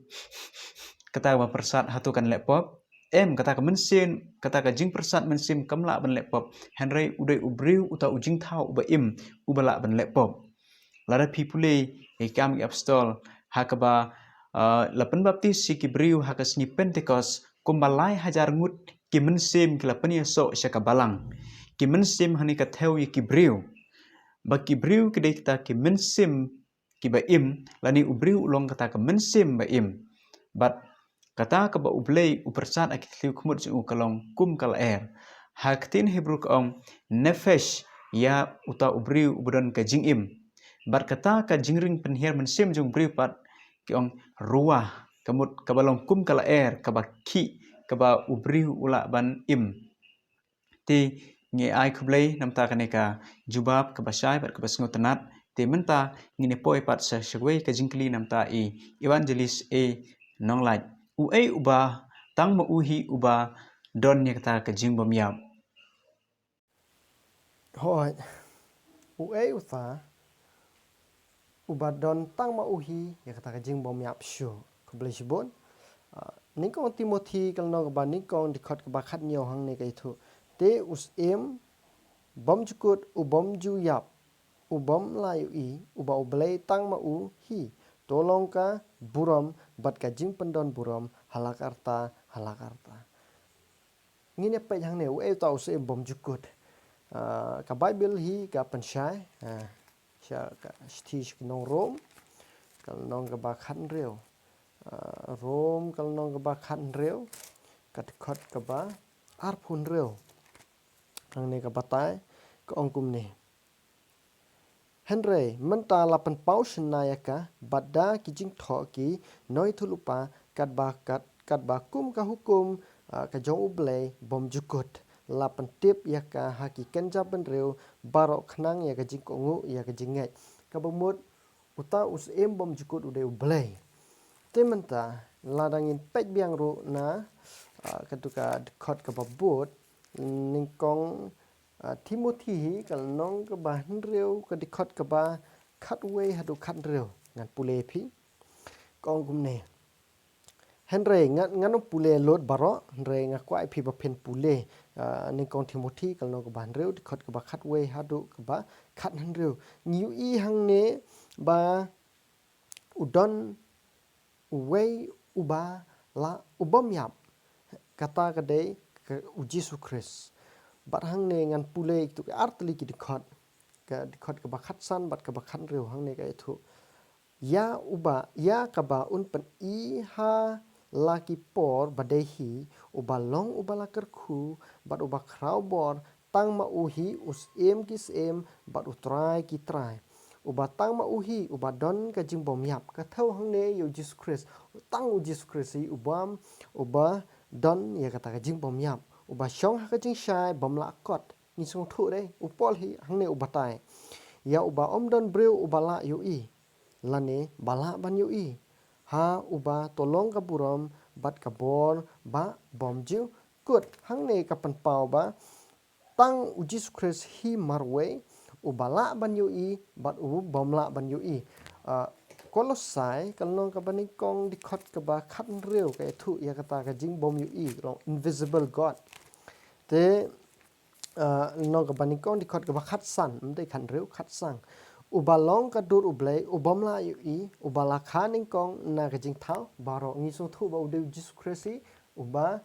kata ba persat hatu kan lepop kata ka mensin kata ka jing persat mensim kamla ban laptop henry udai ubriu uta ujing thau ba im ubala ban laptop lara pipule e kam apstol hakaba lapan baptis si kibriu hakas ni pentecost kumbalai hajar ngut ki mensim kila penia so syaka balang ki mensim hani ka theu ye kibriu ba kibriu kidai kita ki mensim ki ba im lani ubriu ulong kata ka mensim ba im bat kata ka ba ublei upersat akitliu kumut u kalong kum kal haktin hebrew kaong nefesh ya uta ubriu ubron ka jingim bat kata ka jingring penher mensim jung briu pat kiong ruah kamut kabalong kum kal ka ba ki ka ba ubriu ula ban im ti nge ai kublei namta kaneka jubab ka basai bat ka basngotanat ti menta ngine poi pat sa shagwei ka jingkli namta evangelist nonglai uba tang ma uhi uba don nya kata ka jing bom yap Hoi, uta uba don tang ma uhi ya kata ka jing bom yap shu ko beli sibon ningkong Timothy kal no ba ningkong dikhot ka ba khat nyo hang ne kai thu te us em bom jukut ubom ju yap ubom lai i uba ublei tang ma u hi tolong ka buram bat ka jing pendon buram halakarta ngine pe hang ne u ta us em bom jukut ka bible hi ka pensyai sya ka stis nong rom kal nong ka ba khan reu rom kal nong ka ba khan reu kat khot ka ba arphun reu hang ne ka batai ka ongkum ne Henry menta lapan paus nayaka badda kijing tho ki noi thulupa kat ba kum ka hukum ka jong ublei bom jukut lapan tip ya ka haki kenja benreu barok khnang ya ka jing kongu ya ka jingai ka bomut uta us em bom jukut ude ublei tementa ladangin pek biang ru na katuka khot ka babut ningkong Timothy kal nong ka ba hreu ka dikhot ka ba khat we hadu khat reu ngan pule phi kong kum ne Henry ngan pule lot baro Henry ngakwai phi ba phen pule ni kong Timothy kal no ka ban reu khot ka ba khat we hadu ka ba khat han reu new i hang ne ba udon we uba la ubom yap kata ka dei ka Jesus Christ bat hang ne ngan pule tu ka artli ki dikhot ka ba khat san bat ka ba khat reu hang ne ka thu ya uba ya ka ba un pen i ha laki por badehi uba long uba lakar khu bat uba krau bor tang ma uhi us em kis em bat utrai ki trai uba tang ma uhi uba don ka jing bom yap ka thau hang ne yo Jesus Christ tang u Jesus Christ i ubam uba don ya kata ka jing bom yap uba shong ha ka jing shai bom la kot ni song thu dei upol hi hang ne uba tai ya uba om don breu uba la yo i lane bala ban yo i ha uba tolong ka buram bat ka bor ba bom jiu kut hang ne ka pan pau ba tang u Jesus Christ hi marwe uba la ban yo i bat u bom la ban yo i Kolosai kalong ka bani kong dikhot ka ba khat reu ka thu ya kata ka jing bom yo i rong invisible God te nong ka bani kong dikhot ka ba khat san mde khan reu khat sang uba long ka dur ublei ubom la yu i uba la khaning kong na ka jing thau baro ngi so thu ba ude Jesus Christ uba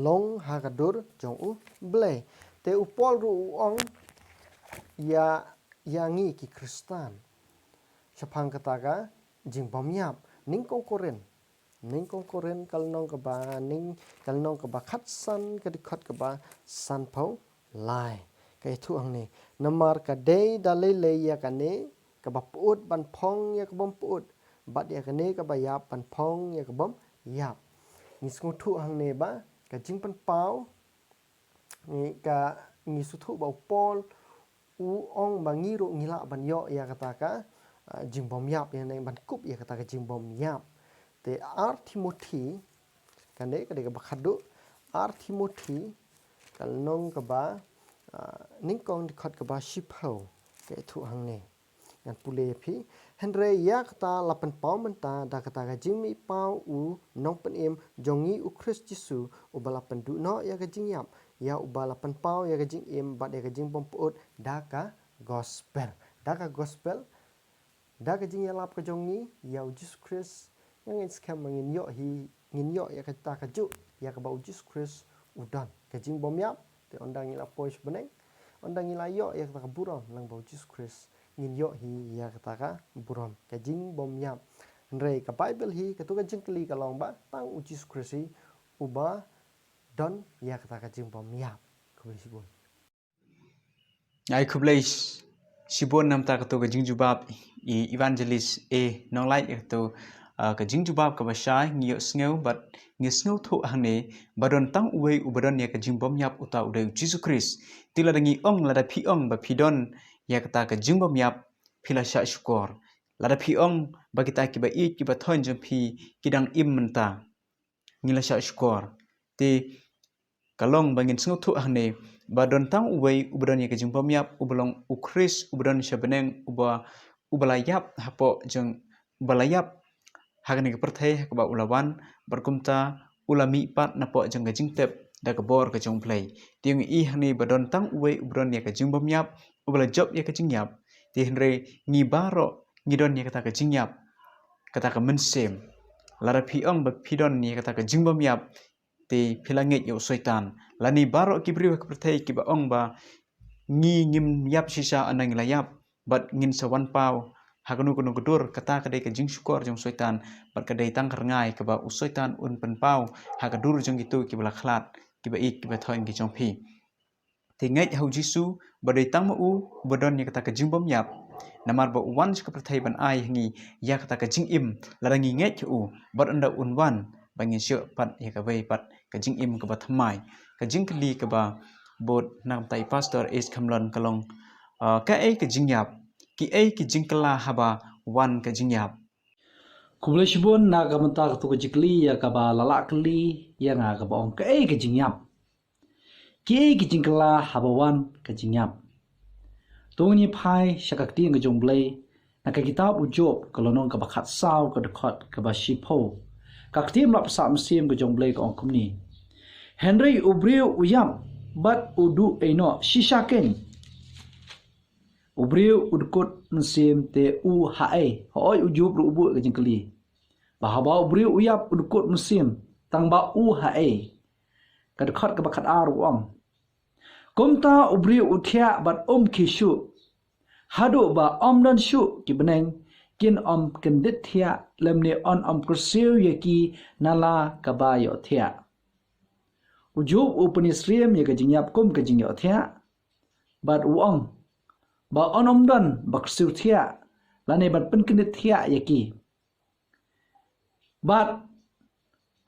long ha ka dur jong u blei te upol ru ong ya ngi ki Kristan chapang kata ka jing bom yap ning kong koren kal nong ka ba ning kal nong ka ba khat san ka dikhot ka ba san phau lai cái thu hằng này namar ka day dalai lay ya ka ne ka ba puut ban phong ya ka bom puut bat ya ka ne ka ba yap ban phong ya ka bom yap ni sung thu hằng này ba ka jing pan pau ni ka ni su thu ba pol u ong ba ngi ro ngi la ban yo ya ka ta ka jing bom yap ya ne ban kup ya ka ta ka jing bom yap te ar Timothy ka ne ka de ka ba khadu ar Timothy kal nong ka ba ning kong dikhot ka ba shipho ke thu hang ne ngan pule phi Henry yak ta lapan pau menta da kata ka jing mi pau u nong pen em jongi u Christ Jesu u balapan du no ya ka jing yap ya u balapan pau ya ka jing em ba de ka jing bom puut da ka gospel da ka jing ya lap ka jongi ya u Jesus Christ yang skam ngin yo ya ka ta ka ju ya ka ba u Jesus Christ u dan ka jing bom yap te ondang ila pois beneng ondang ila yo ya kata buram lang bau Jesus Christ ngin yo hi ya kata ka buram ka jing bom yap rei ka Bible hi ka tu ka jing kli ka long ba tang u Jesus Christ hi uba don ya kata ka jing bom yap ku sibon ai kublai sibon nam ta ka to ka jing jubab i evangelist e nong lai ka to ka jing jubab ka ba shai ngi sneu bat ngi sneu thu hane badon tang uwe ubadon ya ka jing bom yap uta ude Jesus Christ tila dangi ong lada phi ong ba phidon ya kata ka jing bom yap phila sha shukor lada phi ong ba kita ki ba i ki ba thon jom phi kidang im menta ngila sha shukor te kalong bangin sneu thu hane badon tang uwe ubadon ya ka jing bom yap ubalong u Christ ubadon shabeneng ubalayap hapo jeng ubalayap hagani ka perthai ka ba ulawan berkumta ulami pat na po jang gajing tep da ka bor ka jong play tiang i hani badon tang uwe ubron ya ka jing bom yap ubala job ya ka jing yap ti henre ngi baro ngi don ya ka ta ka jing yap kata ka mensem lara phi ong ba phi don ya ka ta ka jing bom yap ti philanget yo soitan lani baro ki bri ka perthai ki ba ong ba ngi ngim yap sisa anang layap bat ngin sawan pau haganu kuno gudur kata kadai ka jing syukor jong soitan bat kadai tang karngai ka ba usoitan un penpau hagadur jong gitu ki bala khlat ki ba ik ki ba thoin ki jong phi ti ngai hau Jisu badai tang ma u bodon ni kata ka jing bom yap namar ba wan ka perthai ban ai ngi ya kata ka jing im larangi ngai u bat anda un wan bangin syo pat ya ka bai pat ka jing im ka ba thamai ka jing kli ka ba bot nam tai pastor is khamlon kalong ka ai ka jing yap ki ai ki jingkala haba wan ka jingyap kublai shibon na ka menta ka tu ka jikli ya ka ba lala kli ya nga ka ba ong ka ai ka jingyap ki ai ki jingkala haba wan ka jingyap tong ni phai shakak ti nga jong blai Nak kitab Ujob kalau nong ka bakhat saw ka dekhot ka ba shipo. Ka ktim lap sa msim ka jong blai ka ong kumni. Henry ubriu uyam bat udu eno shishaken. Ubriu udkut msim te u hae. Hoi ujub ru ubu ka jengkeli. Bahaba ubriu uyap udkut msim tang ba u hae. Ka dekhot ka bakhat aru ong. Kumta ubriu uthia bat kishu. Hadu ba dan shu ki beneng kin kendit thia lemni on kursiu yaki nala kabayo thia. Ujub upanisriem ya kajinyap kum kajingyo thia. Bat uong ba dan baksiu thia lane bat kendit thia yaki. Bat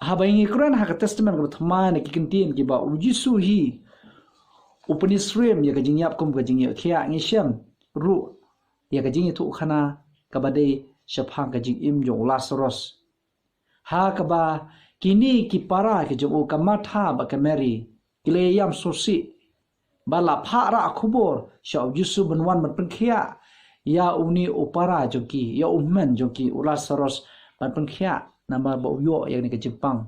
habaingi Quran hak testament ka thma ne ki kintin ki ba ujisu hi upanisriem ya kajinyap kum kajingyo thia ngisem ru ya kajing itu khana kabade shaphang kajing im jong Lazarus ha kaba kini ki para ke jong kamatha ba kameri kile yam sosi bala phara khubor shaw yusu benwan man penkhia ya uni upara joki ya ummen joki Lazarus ban penkhia nama ba yo ya ni ke Jepang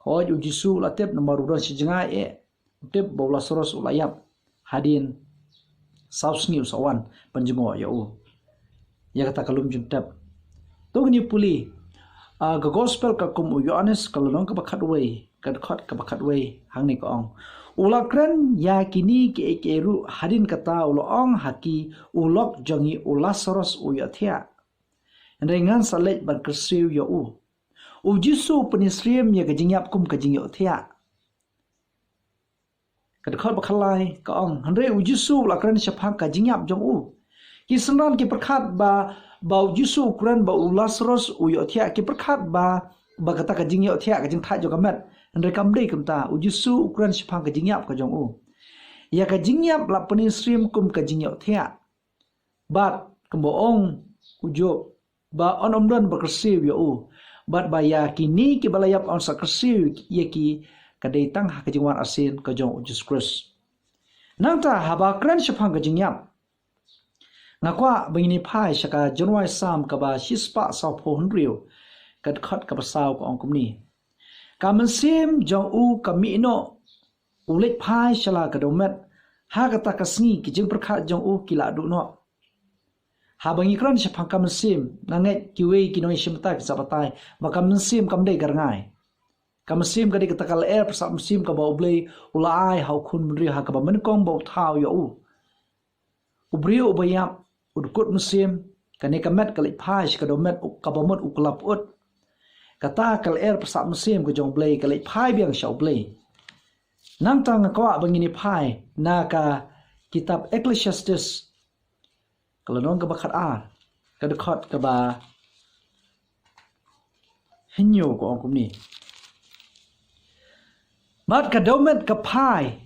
ho ju jisu latep nama rudan sijenga tep ba Lazarus ulayap hadin South News awan penjengo ya ya kata kalum juntap tu ni puli ga gospel ka kum Yohanes kalau nong ka bakhat wei ka khot ka bakhat wei hang ni ko ong ula kren ya kini ke ekeru hadin kata ulo ong haki ulok jangi Lazarus ya thia dengan salet ban kersiu ya jisu penisriem ya kajingyap kum kajingyo thia kadkhot bakhalai ka ong hanre ujisu lakran shaphang ka jingyap jong ki sanran ki perkhat ba ujisu ukuran ba Lazarus yo thia ki perkhat ba kata ka jingyo thia ka jing tha jo kamet hanre kamdei kamta ujisu ukuran shaphang ka jingyap ka jong ya ka jingyap la penisrim kum ka jingyo thia bat kemboong ujo ba onomdan bakrsiu yo bat ba ya kini ki balayap on sakrsiu yaki kadai tang ha kajingwan asin ka jong Jesus Christ. Nangta haba kran shaphang ka jingyam. Ngakwa bangini phai shaka January sam ka ba shispa sa phon riu kad khat ka basaw ko ong kumni. Ka mansim jong kami no ulit phai shala ka domet ha ka ta kasngi ki jing perkhat jong kila du no. Habangi kran shaphang ka mansim nanget kiwe kinoi shimta ki sabatai maka mansim kamdei garngai. Kamasim kadi katakal persa musim ka ba ublay ulai hau kun mri ha ka ba menkong ba thau yo ubrio ubayap udkut musim kani kamet kali phai ka domet ka ba mot uklap ut kata kal persa musim ka jong blay kali phai biang shau blay nang tang ka bangini phai na ka kitab Ecclesiastes kalau nong ka bakhat ka dekhot ka ba hinyo ko ong kumni bat ka domet ka phai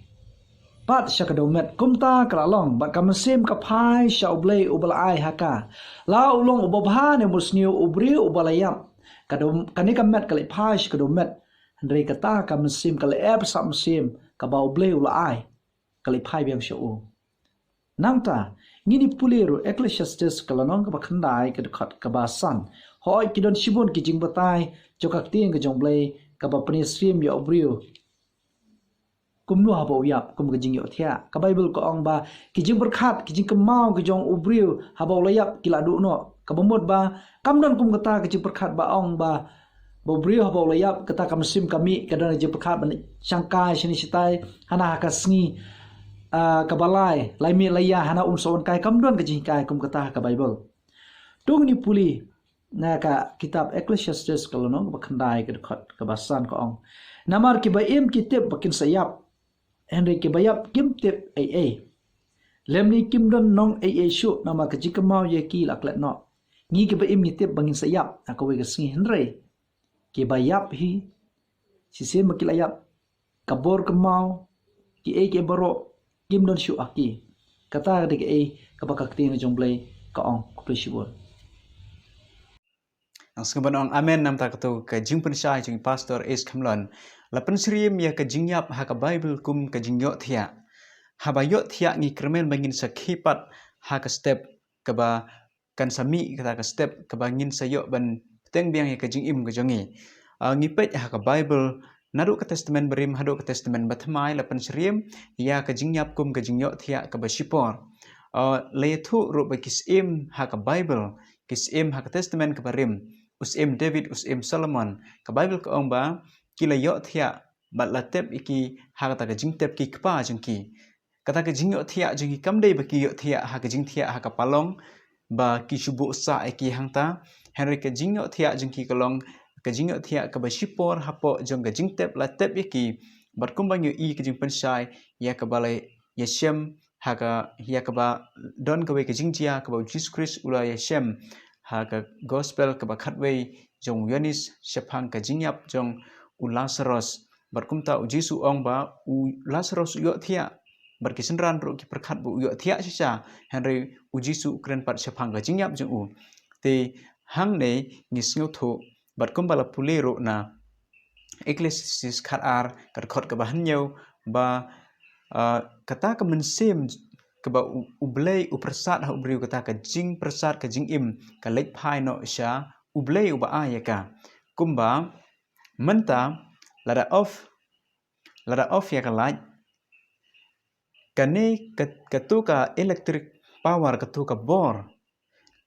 bat sha ka domet kumta kralong bat ka mesim ka phai sha ublei ubalai haka la ulong ubabha ne musniu ubri ubalayam ka dom kani ka met kali phai ka domet ndrei kata ka mesim kali sa mesim ka ba ublei ulai kali phai biang sha nangta ngini puliru Ecclesiastes kalanong ka bakhandai ka dekat ka ba san hoi kidon shibun ki jing batai jokak ting ka jongblei ka ba penisrim ya ubriu kumnu haba uyap kum gajing yo thia ka Bible ko ong ba kijing berkhat kijing kemau kijong ubriu haba ulayap kila du no ka bomot ba kamdan kum kata kijing berkhat ba ong ba ubriu haba ulayap kata kamsim kami kadana je berkhat ban sangkai sini sitai hana ka sngi ka balai laimi laya hana unson kai kamdan kijing kai kum kata ka Bible tung ni puli na ka kitab Ecclesiastes kalau no ba khandai ka dekat ka basan ko ong namar ki ba im kitep bakin sayap Henry ke bayap kim tip lemni kim don nong shu nama ka jikamau ye ki laklet no ngi ke baim ni tip bangin sayap akawe ka sing Henry ke bayap hi sise makilayap kabor kemau ki ke baro kim don shu aki kata de ke ka bakakti na jongblay ka ong ku shibol ang sebenarnya amen nam tak tu ke jing pensai jing pastor is kamlon lapan srim ya ke jingyap ha ka Bible kum ke jingyo thia ha ba yo thia ngi kremen bangin sa khipat ha ka step ke ba kan sami kata ka step ka bangin sayok ban teng biang ya ka jing im ka jongi ngipet ha ka Bible nadu ka testament berim hadu ka testament batmai lapan srim ya ka jing yap kum ka jing yok thia ka basipor le thu ro ba kisim ha ka Bible kisim ha ka testament ka berim usim David usim Solomon ka Bible ka ong ba kila yok thia bat latep iki ha ka jing tep ki kpa jengki kata ka jing yok thia jengki kamdei ba ki yok thia ha ka jing thia ha ka palong ba ki subu sa iki hangta Henry ka jing yok thia jengki kalong ka jing yok thia ka ba sipor hapo jong ka jing tep latep iki bat kumbang yo i ka jing pensai ya ka balai yeshem ha ka ya ka ba don ka we ka jing jia ka ba Jesus Christ ula yeshem ha ka gospel ka ba khatwei jong Yohanes shephang ka jing yap jong u Lazarus bat kumta u Jesu ong ba u Lazarus yok thia bat kisenran ro ki perkhat bu yok thia sisa Henry u Jesu kren pat shephang ka jing yap jong u te hang ne ngisngo tho bat kumbala pulero na Ecclesiastes khat ar kat khot ka bahan nyau ba kata ka mensim ka ba ublei upersat ha ubriu kata ka jing persat ka jing im ka lek phai no sha ublei uba ayaka kumba menta lada off ya ka light kane katu ka electric power katu ka bor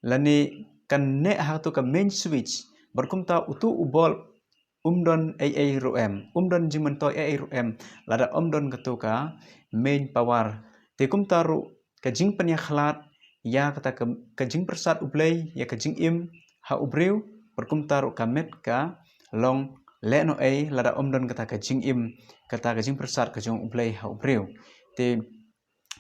lani kan ne ha tu ka main switch berkumta utu ubol umdon rom umdon jimentoy rom lada umdon katu ka main power te kumta ru ka jing penya khlat ya kata ka jing persat ublei ya ka jing im ha ubriu berkumta ru ka met ka long leno lada umdon kata ka jing im kata ka jing persat ka jong ublei ha ubriu te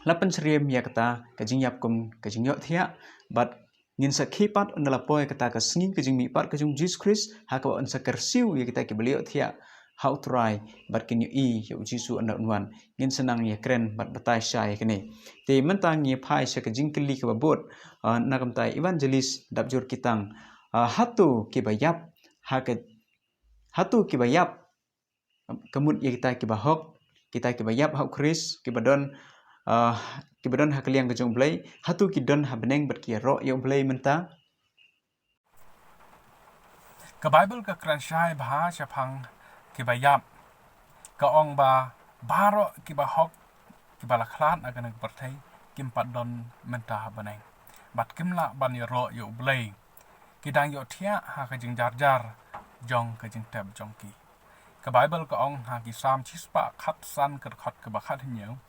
lapan seriem ya kata ka jing yap kum ka jing yok thia bat ngin sa khipat on la poy kata ka singing ka jing mi pat ka jong Jesus Christ ha ka on sa kersiu ya kita ki beliau thia how try bat kin i ya Jesus on wan ngin senang ya kren bat batai shy kene te mentang ye phai sa ka jing kili ka babot na kam tai evangelist dap jur kitang hatu ki bayap ha ka hatu ki bayap kemut ya kita ki bahok kita ki bayap ha Chris ki badon kibadon hakaliang ke jong blai hatu kidon habeneng bat ki ro yo blai menta ka Bible ka kran shai bha shephang ki bayap ka ong ba baro ki ba hok ki bala khlat agan ak barthai kim padon menta habeneng bat kimla ban yo ro yo blai ki dang yo thia ha ka jing jar jar jong ka jing tab jong ki ka Bible ka ong ha ki sam chispa khat san ka khat ka ba khat hinyau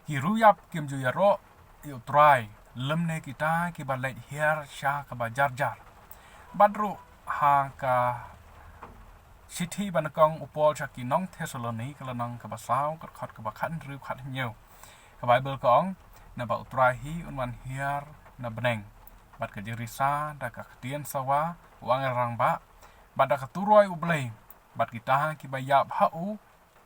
ki ruyap kim ju yaro yo try lemne kita ki ba let here sha ka ba jar jar badru ha ka sithi ban kong upol cha ki nong Thessaloni ka lanang ka ba saw ka khat ka ba khan ru khat nyeu ka Bible ka ong na ba try hi unwan here na beneng bat ka jirisa da ka tien sawa wang rang ba bat da ka turoi ublei bat kita ki ba yap ha u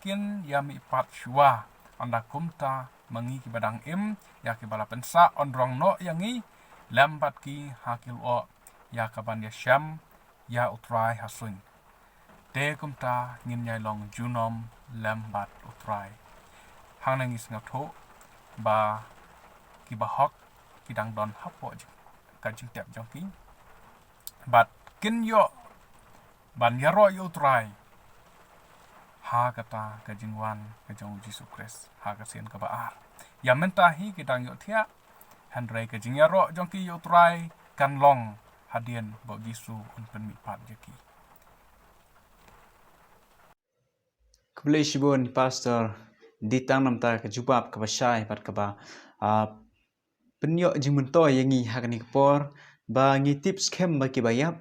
kin yami pat shua anda kumta mangi ki badang im ya ki bala pensa on rong no yangi lambat ki hakil o ya ka ban ya sham ya utrai hasun te kumta ngin nyai long junom lambat utrai hang nang is ngatho ba ki ba hok ki dang don hapo ka jing tep jong ki bat kin yo ban ya ro yo utrai ha kata ka jingwan ka jong Jesus Christ ha ka sen ka baar ya mentahi kita yo thia handrai ka jingyaro jong ki yo try kan long hadien bo Jesu un pen mi pat jeki kublai shibon pastor ditang nam ta ka jubab ka basai pat ka ba penyo jing mentoy yangi ha ka ni por ba ngi tips kem ba ki bayap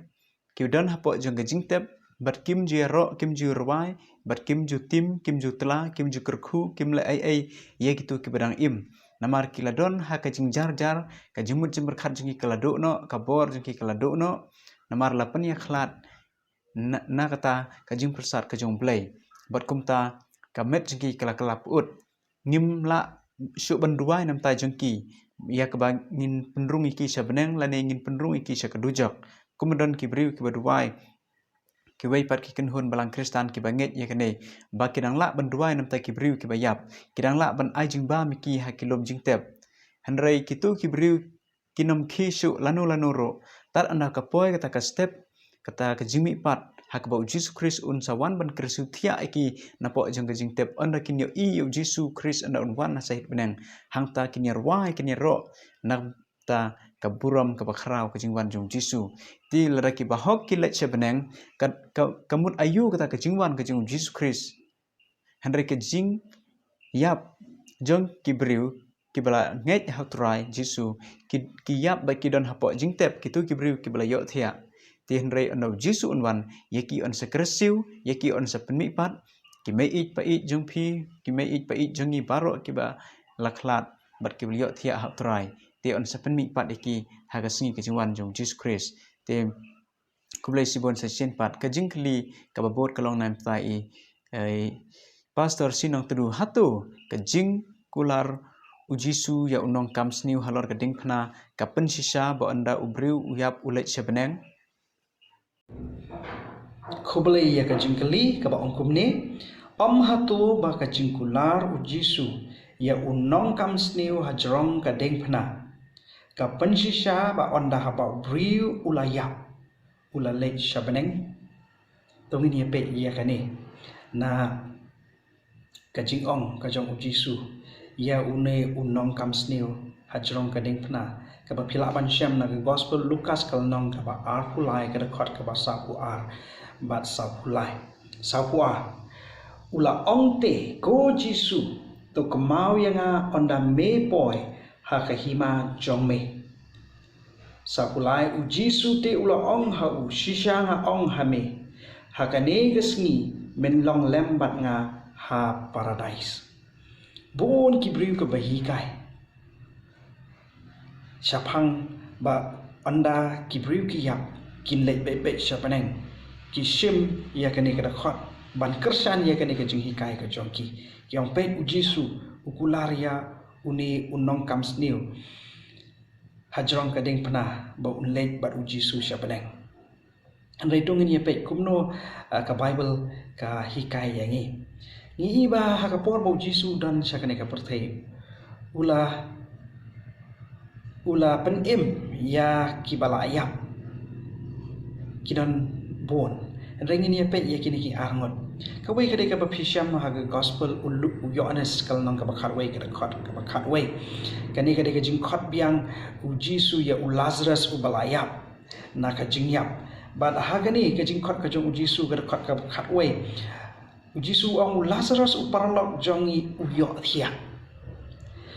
ki don hapo jong ka jing tep bat kim ju ro kim ju rwai bat kim ju tim kim ju tla kim ju kerkhu kim le ai ye gitu ki badang im namar kiladon ha ka jing jar jar ka jimut jimber khat jingi kalado no ka bor jingi kalado no namar lapan ya khlat na kata ka jing persat ka jong blai bat kumta ka met jingi kala kala put ngim la syu banduai nam ta jengki ya ka bangin penrung iki sa beneng lane ngin penrung iki sa kadujak kumedon ki briu ki baduai ki wei pat ki kenhun balang Kristan ki banget ya kene ba kidang la banduai nam ta ki briu ki bayap kidang la ban ai jing ba mi ki ha kilom jing tep hanrei kitu ki briu kinom kishu lanu ro tar anda kapoy kata ka step kata ka jimi pat hak bau Jesus Christ un sawan ban kristu thia iki napo jeng jing tep anda kinyo i Jesus Christ anda un wan sahit beneng hangta kinyar wai kinyar ro nak ta kaburam kabakrau ka jingwan jong Jesus ti ladaki bahok kilet sebeneng kamut ayu kata ka jingwan ka jong Jesus Christ Henry ke jing yap jong kibriu kibala nget hatrai Jesu ki yap ba ki don hapo jingtep kitu kibriu kibala yo thia ti Henry ono Jesu unwan yaki on sakresiu yaki on sapenmi pat ki mei pa i jong phi ki mei pa i jong ni baro kiba lakhlat bat kibala yo thia hatrai ti on sapenmi pat yaki hagasngi ke jingwan jong Jesus Christ ti kublai sibon sa chen pat ka jingkli ka babot kalong nam tai pastor sinong tedu hatu ka jing kular ujisu ya unong kamsniu halor gading phna kapen sisa ba anda ubriu uyap ulet sebeneng Kublai ya ka jingkali ka ba ongkum ni hatu ba ka jingkular ujisu ya unong kamsniu hajrong gading phna kapen sisa ba anda haba ubriu ulayap ulalek sebeneng tongin ya pe ya kani na ka jingong ka jong ujisu ya une unong kamsniu hajrong kading phna ka ba phila ban syam na gospel Lukas kalnong ka ba ar hulai ka khot ka ba sa pu ar bat sa hulai sa pu ar ula ongte ko Jesu to kemau yang onda me poi ha ka hima jong me sa hulai u Jesu te ula ong ha u shisha nga ong ha me ha ka ne gesngi men long lembat nga ha paradise bon kibriu ke bahikai syapang ba anda kibriu ki yap kin lek be syapaneng ki sim ya kene kada khot ban kersan ya kene ke jinghikai ke jongki yang pe ujisu ukularia uni unong kamsniu hajrong kadeng pernah ba unlek bat ujisu syapaneng andai tungin ya pe kumno ka bible ka hikai yangi ni iba hakapor bau Jesu dan syakane ka perthai ula penim ya kibala ayap kidan bon rengin ya pe ya kini ki arngot kawai kade ka baphisyam ha gospel ulu Yohanes kalnong ka bakhatway ka khot ka bakhatway kani kade ka jing khot biang u Jesu ya u Lazarus u balayap na ka jingyap bad ha gani ka jing khot ka jong u Jesu ka khot ka bakhatway Jesu ang Lazarus uparlok jongi uyo thia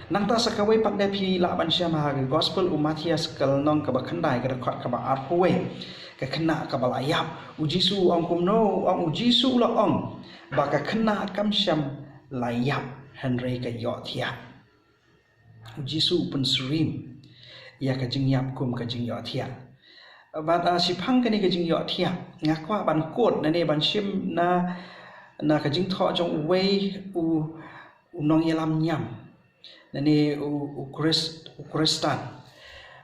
nangta sakawai pakde phi la ban syam ha gospel Matias kalnong ka bakhandai ka khot ka ba arpuwe ka khna ka balayap Jesu ang kumno ang Jesu la ong ba ka khna kam syam layap Henry ka yo thia Jesu pen surim ya ka jingyap kum ka jingyo thia ba sipang ka ni ka jingyo thia ngakwa ban kot na ne ban syim na ka jing tho jong wei u nong yelam nyam nani u Kristan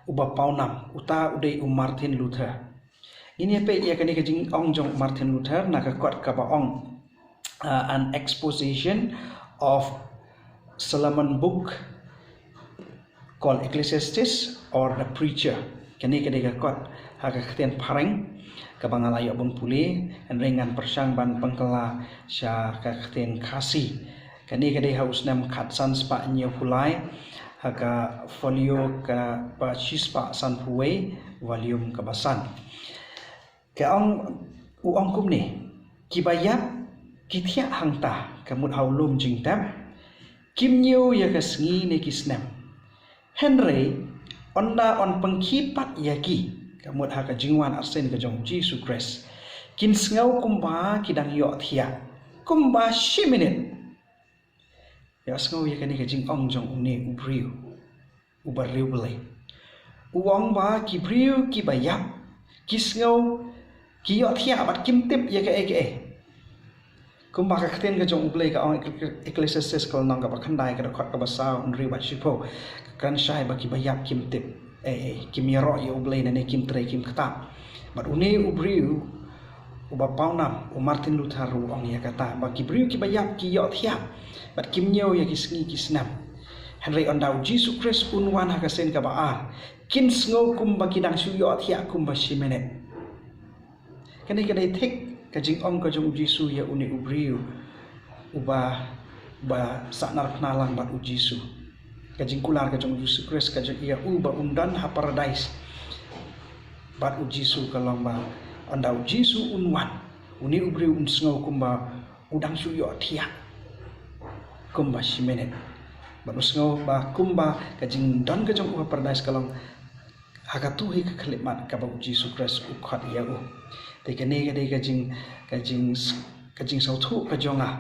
u bapaunam uta udai u Martin Luther ini pe ya kani ka jing ong jong Martin Luther na ka kwat ka ba ong an exposition of Solomon book called Ecclesiastes or the Preacher kani ka kwat ha ka khten pareng kabangalayo bang puli and ringan persang ban pengkela sya kakten kasi kani kadai haus nam khatsan spa nyo pulai haka folio ka pa chispa san puwe volume kabasan ka ong kum ni kibayap kithia hangta kamut haulum jingtam kimnyo ya kasngi ne kisnam Henry onda on pengkipat yaki kamut ha ka jingwan arsen ka jong Jesus Christ kin sngau kumba kidang yo thia kumba shiminit ya sngau ya kani ka jing ong jong une ubriu ubariu bele uang ba ki briu ki bayap ki sngau ki yo thia bat kim tip ya ka eke kumba ka khten ka jong uble ka ong Ecclesiastes kal nang ka bakhandai ka khot ka basau unri ba shipo kan shai ba ki bayap kim tip kim yaro ya ublay na ne kim tre kim kata but une ubriu uba paunam u Martin Luther ong ya kata ba ki briu ki bayap ki yo thia but kim nyo ya kisngi kisnam Henry ondau Jisu Kris unwan hakasen ka baar kin sngo kumba kidang suyo athia kumba simenet kani kadai thik kajing ong ka jong Jisu ya uni ubriu uba ba sanar penalang bat Jisu kajing kular ka jong Jisu Kris kajing ia uba undan ha paradise bat Jisu kalong ba ondau Jisu unwan uni ubriu un sngo kumba udang suyo athia kumba simenet Banusngau ba kumba kajing don kajong uha paradise kalong hakatuhi ka khalimat ka ba Jisu Kris ukhat ya u te kane kade kajing sauthu kajonga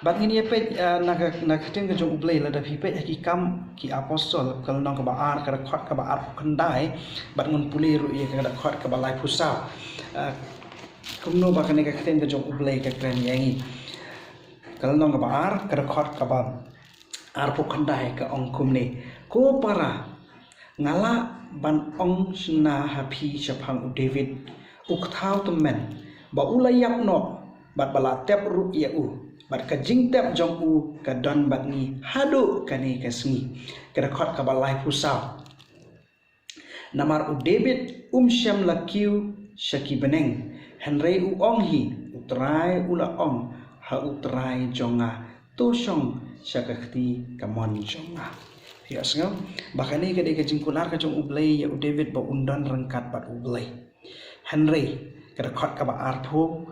bat ini pe nak ting kajong ublei la da phi pe ki kam ki apostol kal nong ka ba ar ka khat ka ba ar khandai bat ngun puli ru ye ka da khat ka ba lai phusau kumno ba kane ka ting kajong ublei ka kren yangi kal nong ka ba ar ka khat ka ba arpo kandai ka ong kumne ko para ngala ban ong sna happy chapang David ukthau temen ba ulayap no bat bala tep ru ya u bat ka jing tep jong u ka don bat ni hadu kani ka sngi ka khot ka balai pusau namar u David syam lakiu shaki beneng henry u ong hi utrai ula ong ha utrai jonga to shong syakakti kamon jonga ya sngam bakani ka de ka jingkular ka jong ublei ya u David ba undan rengkat bat ublei Henry ka khot ka ba artho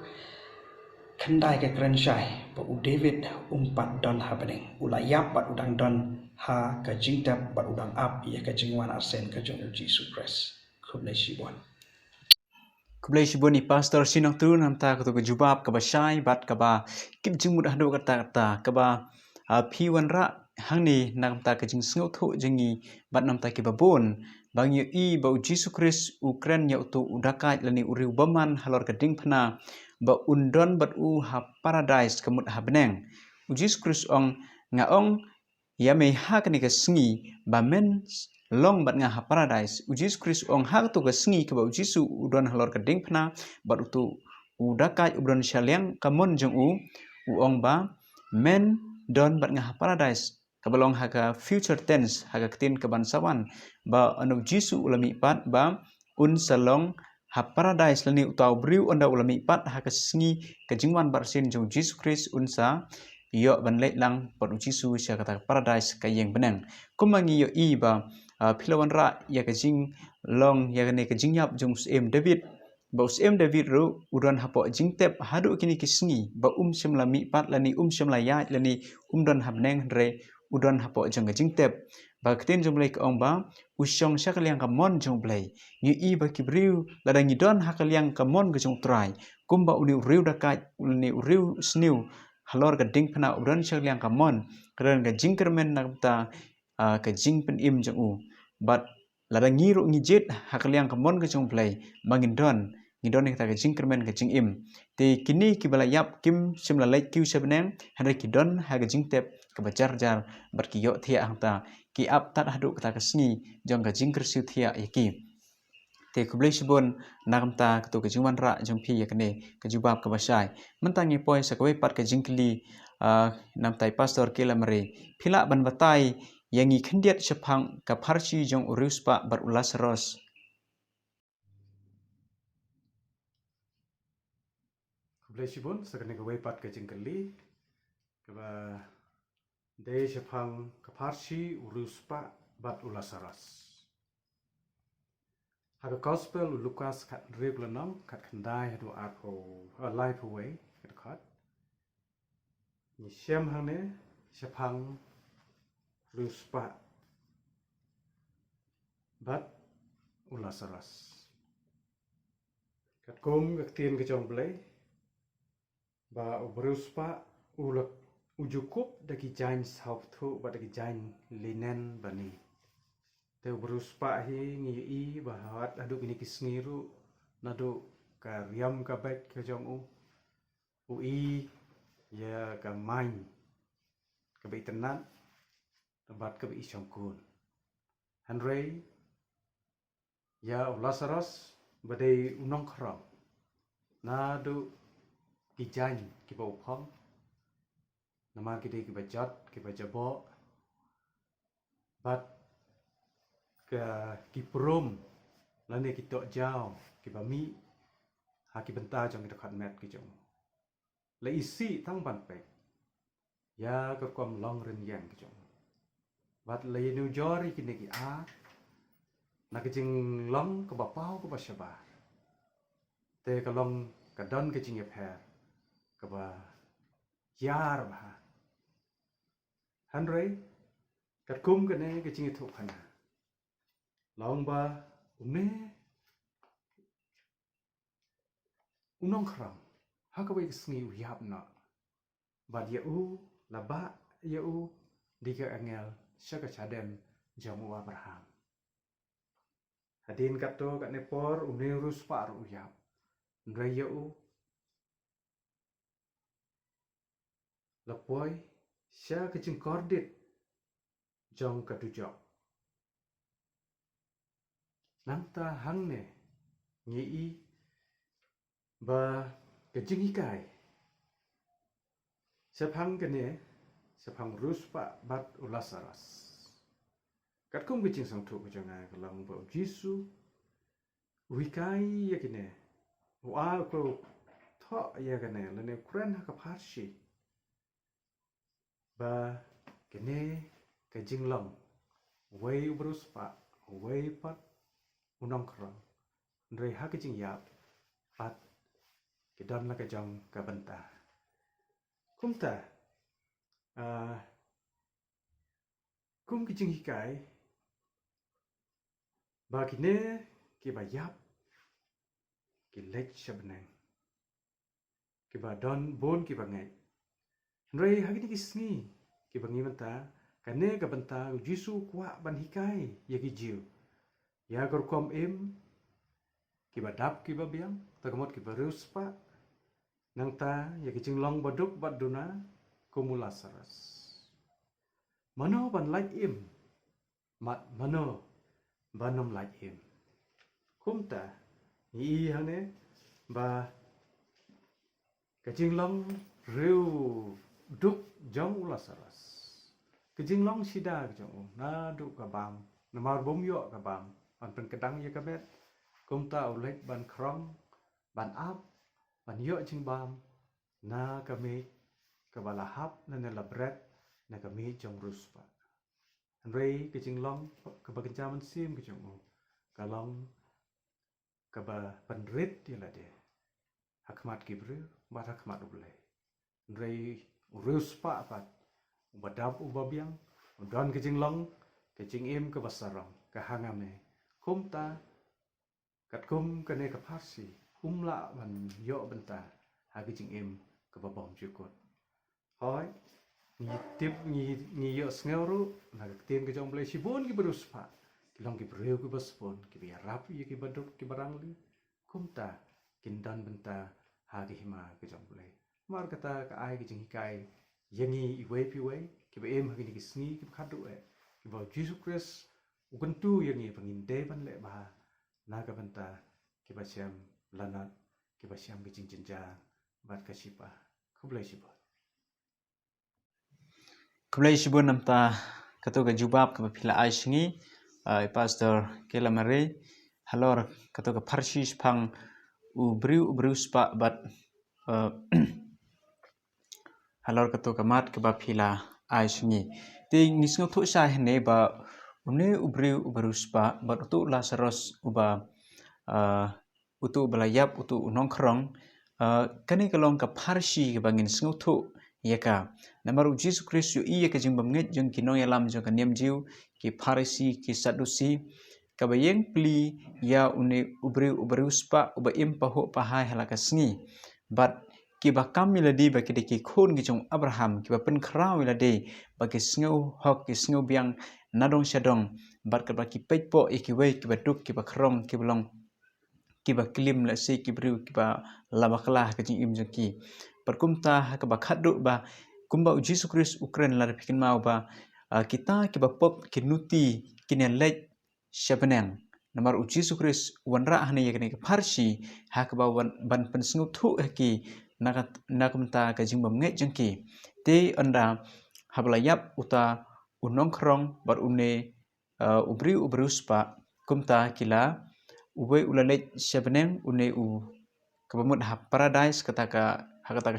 khandai ka kranchai ba u David umpat don happening ulayap bat udang don ha ka jingtap bat udang ap ya ka jingwan arsen ka jong Jesus Christ khublai shibon Kublai shibon ni pastor sinong tu namta kutu ke jubab ke basai bat ke ba kip jing mudah do kata ke ba piwan ra hang ni namta ke jing sngo thu jingi bat namta ke babon bang yu I ba Jesus Christ Ukraine ya utu udakai lani uriu baman halor keding phna ba undon bat u ha paradise kemut ha beneng Jesus Christ ong ngaong ya me ha kani ke sngi ba men long bat nga ha paradise Jesus Christ ong ha tu ke sngi ke ba Jesus udon halor keding phna bat utu udakai ubron syaliang kamon jong u ong ba men don bat nga ha paradise kabalong ha ka future tense ha ka ketin ke bansawan ba anu Jesus ulami pat ba un salong ha paradise lani utau briu onda ulami pat ha ka sngi ke jingwan barsin jong Jesus Christ unsa yo ban lek lang pat Jesus sya kata paradise ka yeng benang kumangi yo I ba philawan ra ya ka jing long ya ne ka jingyap jong David ba David ru udon hapo jingtep hadu kini kisngi ba syam lami pat lani syam layat lani don habneng re udon hapo jong jingtep ba ketin jong blai ong ba usyong syakaliang kamon jong blai ngi I ba kibriu ladang don hakaliang kamon jong trai kumba uni riu dakat uni riu sniu halor ka ding phna udon syakaliang kamon kren ka jingkermen nakta ka jingpen im jong u bat ladang ngiru ngijet hakaliang kamon jong blai mangindon ngidon ni ta ka jingkermen ka jing im te kini kibalayap kim simla lai kiu sebneng hare kidon ha ka jingtep ka bajar jar bar ki yo thia angta ki ap tat hadu kata ka sngi jong ka jingker siu thia yaki te kublai sibon nakamta to ka jingwan ra jong phi yakne ka jubab ka basai mentangi poi sakwe pat ka jingkli namtai pastor kelamre phila ban batai yangi khendiat sephang ka pharchi jong uruspa bar ulas ros Kublai shibon sakane ka wepat ka jingkali ka ba de sephang ka pharsi uruspa bat ulasaras Haga gospel Lukas kat regulanam kat khandai hadu arpo life away kat khat ni syam hangne sephang ruspa bat ulasaras kat kom kat tien ke jong blai ba ubruspa ulak ujukup daki jain saupthu ba daki jain linen bani te ubruspa hi ngi I bahat adu ini kisngiru nadu ka riam ka baik ke jong u I ya ka main ka bai tenan tempat ka bai syongkun Henry ya Lazarus badai unong khrong nadu kijain ki ba uphong nama ki de ki ba jat ki ba jabo bat ki prom lane ki tok jao ki bami ha ki benta jong ki khat met ki jong le isi tang ban pe ya ka kom long ren yang ki jong bat le nu jori ki ne ki a na ki jing long ka ba pau ka ba shaba te ka long ka don ki jing ye pher ka ba yar ba han rei kat kum ka ne ki jing thu khana long ba umne unong khram ha ka ba sngi u yap na bat ya u la ba ya u di ka angel shaka chadem jamu Abraham hadin kat to kat ne por umne rus par u yap ndrai ya u la poi sha ka jing kordit jong ka tu jok nang ta hang ne ngi i ba ka jing ikai sepang ka ne sepang rus pa bat ulasaras kat kum ka jing sang thu ka jong ka lang ba jisu wikai ya ki ne wa ko tho ya ka ne le ne kren ha ka pharshi ba ka ne ka jing long wei brus pa wei pat unong krong ndrei ha ka jing yap pat ki don la ka jong ka benta kumta kum ki jing hikai ba ki ne ki ba yap ki lech shabnang ki ba don bon ki ba ngai ndrei ha ki sngi ki ba ngi benta ka ne ka benta jisu kwa ban hikai ya ki jiu ya gor kom em ki ba dap ki ba biang ta kamot ki ba rus pa nang ta ya ki jing long baduk bad duna kumula saras mano ban like im mat mano banom like im kumta ni hane ba ka jing long riu duk jong ula saras ka jing long sida jong na du ka bam na mar bom yo ka bam ban pen kedang ya ka bet kumta ulek ban krong ban ap ban yo jing bam na ka me ka bala hap na ne la bret na ka me jong ruspa rei ka jing long ka ba kencaman sim ka jong ka long ka ba pan rit ya la de hakmat kibru ba hakmat uble rei ruspa pat ubadap ubabiang don ka jing long ka jing im ka basarong ka hangame kumta kat kum ka ne ka pharsi kumla ban yo benta ha ki jing im ka ba bom jukot hoi ni tip ni yo sngeuru na ka tien ka jong ble sibon ki beruspa ki long ki breu ki baspon ki bi rap ye ki baduk ki barangli kumta kindan benta ha ki hima ki jong ble mar kata ka ai ki jing kai yangi iwe pi we ki ba em ha ki ni sngi ki khadu e ki ba Jesus Christ ukentu yangi pangin de ban le ba na ka benta ki ba siam lanat ki ba siam ki jing jinja bat ka sipa kublai sipa Kublai shibun namta kato ka jubab ka pila ai shingi pastor kelamare halor kato ka parshi pang ubriu spa bat halor kato ka mat ka ba pila ai shingi te nisngo thu sha hne ba umne ubriu spa bat tu Lazarus uba utu balayap utu unong krong kani kalong ka parshi ka bangin sngo thu yaka namaru Jesus Christ yu iya ka jing bamnget jeng kinong yalam jeng ka niam jiu ki Pharisi ki Sadusi ka bayeng pli ya une ubriu spa uba impa ho pahai halaka sngi but ki ba kamiladi ba ki deki khon ki jong Abraham ki ba pen khrau ilade ba ki sngo hok ki sngo biang nadong shadong bat ka ba ki pekpo ikiwe ki ba duk ki ba khrong ki belong ki ba klim la se ki briu ki ba labaklah ka jing im jaki perkumta ka ba khadu ba kumba Jesus Christ Ukraine la pikin mau ba kita ki ba pop ki nuti kinen lek shabenang namar Jesus Christ wanra hane yakne ka Pharsi ha ka ba ban pen sngu thu ki nakamta ka jing bam nge jangki te anda hablayap uta unong krong bat une ubri spa kumta kila ube ulalej sebeneng une kabamut ha paradise kata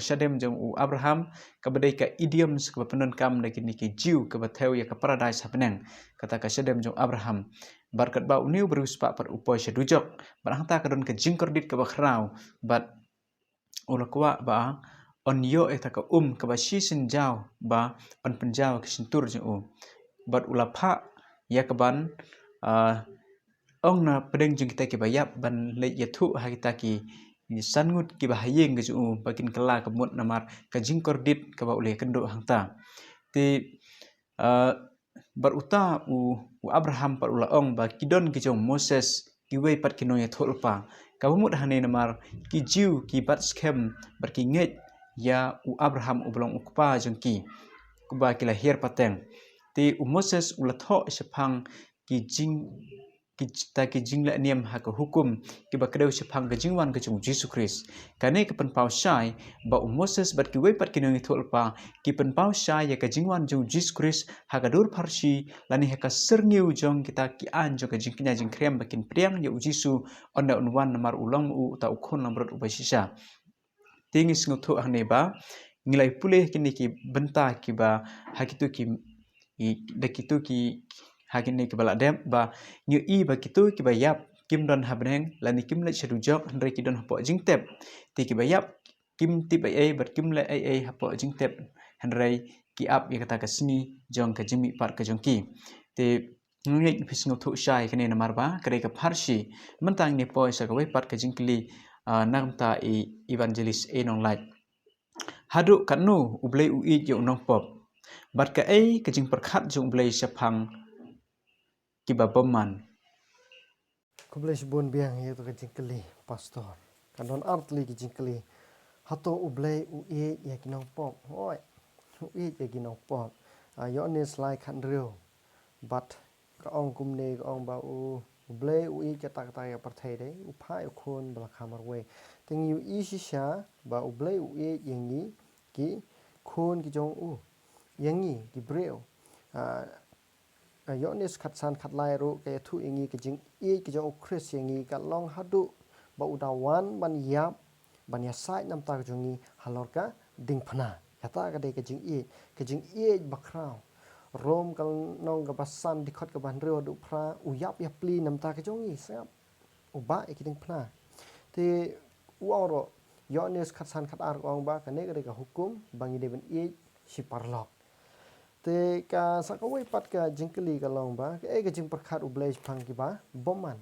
syadem jong Abraham kabadai ka idioms ka penon kam lagi niki jiu ka batheu ya ka paradise hapeneng kata syadem jong Abraham barkat ba uniu beruspa par upoi syadujok bar hanta kadon ka jingkordit ka bakhrau bat ulakwa ba on yo eta ka ka ba shisin jaw ba pan penjaw ka sintur jong bat ulapha ya kaban ong na pedeng jong kita ki bayap ban le yathu ha kita ki sangut ki bahayeng ke bakin kala kemut namar ka jingkordit ka ba ule kendo hangta ti baruta Abraham par ula ong ba kidon ki jong Moses ki wei pat kino ya tholpa ka bumut hane namar ki jiu ki bat skem bar ki nget ya Abraham ublong ukpa jong ki kuba ki lahir pateng ti Moses ula tho sepang ki jing la niam ha ka hukum ki ba kedau sepang ka jingwan ka jong Jesus Christ kane ka pen pau shai ba Moses bat ki wei pat kinong itholpa ki pen pau shai ya ka jingwan jong Jesus Christ ha ka dur parsi lani ha ka serniu jong kita ki an jong ka jingknya jing krem bakin priang ya ujisu onda unwan namar ulang ta ukhon lamrot ubasisa tingis nguthu hane ba ngilai pulih kini ki benta ki ba hakitu ki dakitu ki hakini ki bala dem ba nyu I ba kitu ki ba yap kim don habneng lani kim le shadujok andre ki don hapo jingtep ti ki ba yap kim tip ai bat kim le ai hapo jingtep andre ki ap ya kata kasni jong ka jimi par ka jong ki te ngek pisngo thu shai kene namar ba kare ka pharsi mentang ni poi sa ka wei pat ka jingkli namta evangelist enong light hadu kanu ublei ui jo nong pop bat ka ka jing perkhat jong blei sepang kiba boman Kublish bun biang ye to jingkeli pastor. Kadon artli ki jingkeli. Hato ublay uye ya kinong pop. Hoi. Uye ya kinong pop. Yo ne slide kan real. But ka ong kumne ka ong ba ublay uye ka tak ya partai de. Upai ukon bala kamar we. Ting yu isisha ba ublay uye yengi ki kon ki jong yengi ki breo. Yo nis kat san kat lai ro ke thu ingi ke jing ki jong Chris yengi ka long hadu ba udawan ban yap ban ya sai nam ta jongi halorka ding phana kata ka de ke jing bakrao rom kal nong ka basan dikot ka ban ro du phra uyap ya pli nam ta ke jongi sap uba ke ding phana te uoro yo nis kat san kat ar ong ba ka ne ka de ka hukum bangi de ben si parlok te ka sakawai pat ka jingkeli ka long ba ka jing perkhat ublai phang ki ba boman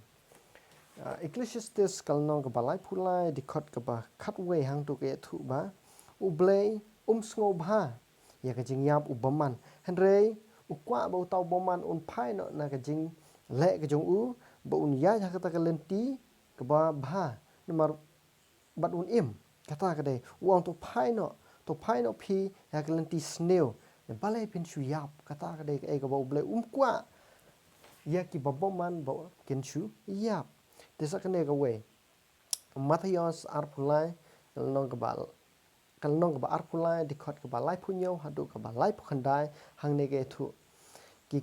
Ecclesiastes kal nong ka balai phulai dikot ka ba khatway hang tu ke thu ba ublai sngo bha ya ka jing yap ubaman henrei ukwa ba tau boman un phai no na ka jing le ka jong ba un ya ka ta ka lenti ka ba bha namar bat un im kata ka de uang tu phai no phi ya ka lenti snail balai pin shu yap kata ka de ka ba ublai kwa ya ki baboman ba kin shu yap desa kene ka we Matthias arpulai kalnong ka ba arpulai dikot ka ba lai punyo hadu ka ba lai pukhandai hang ne ke thu ki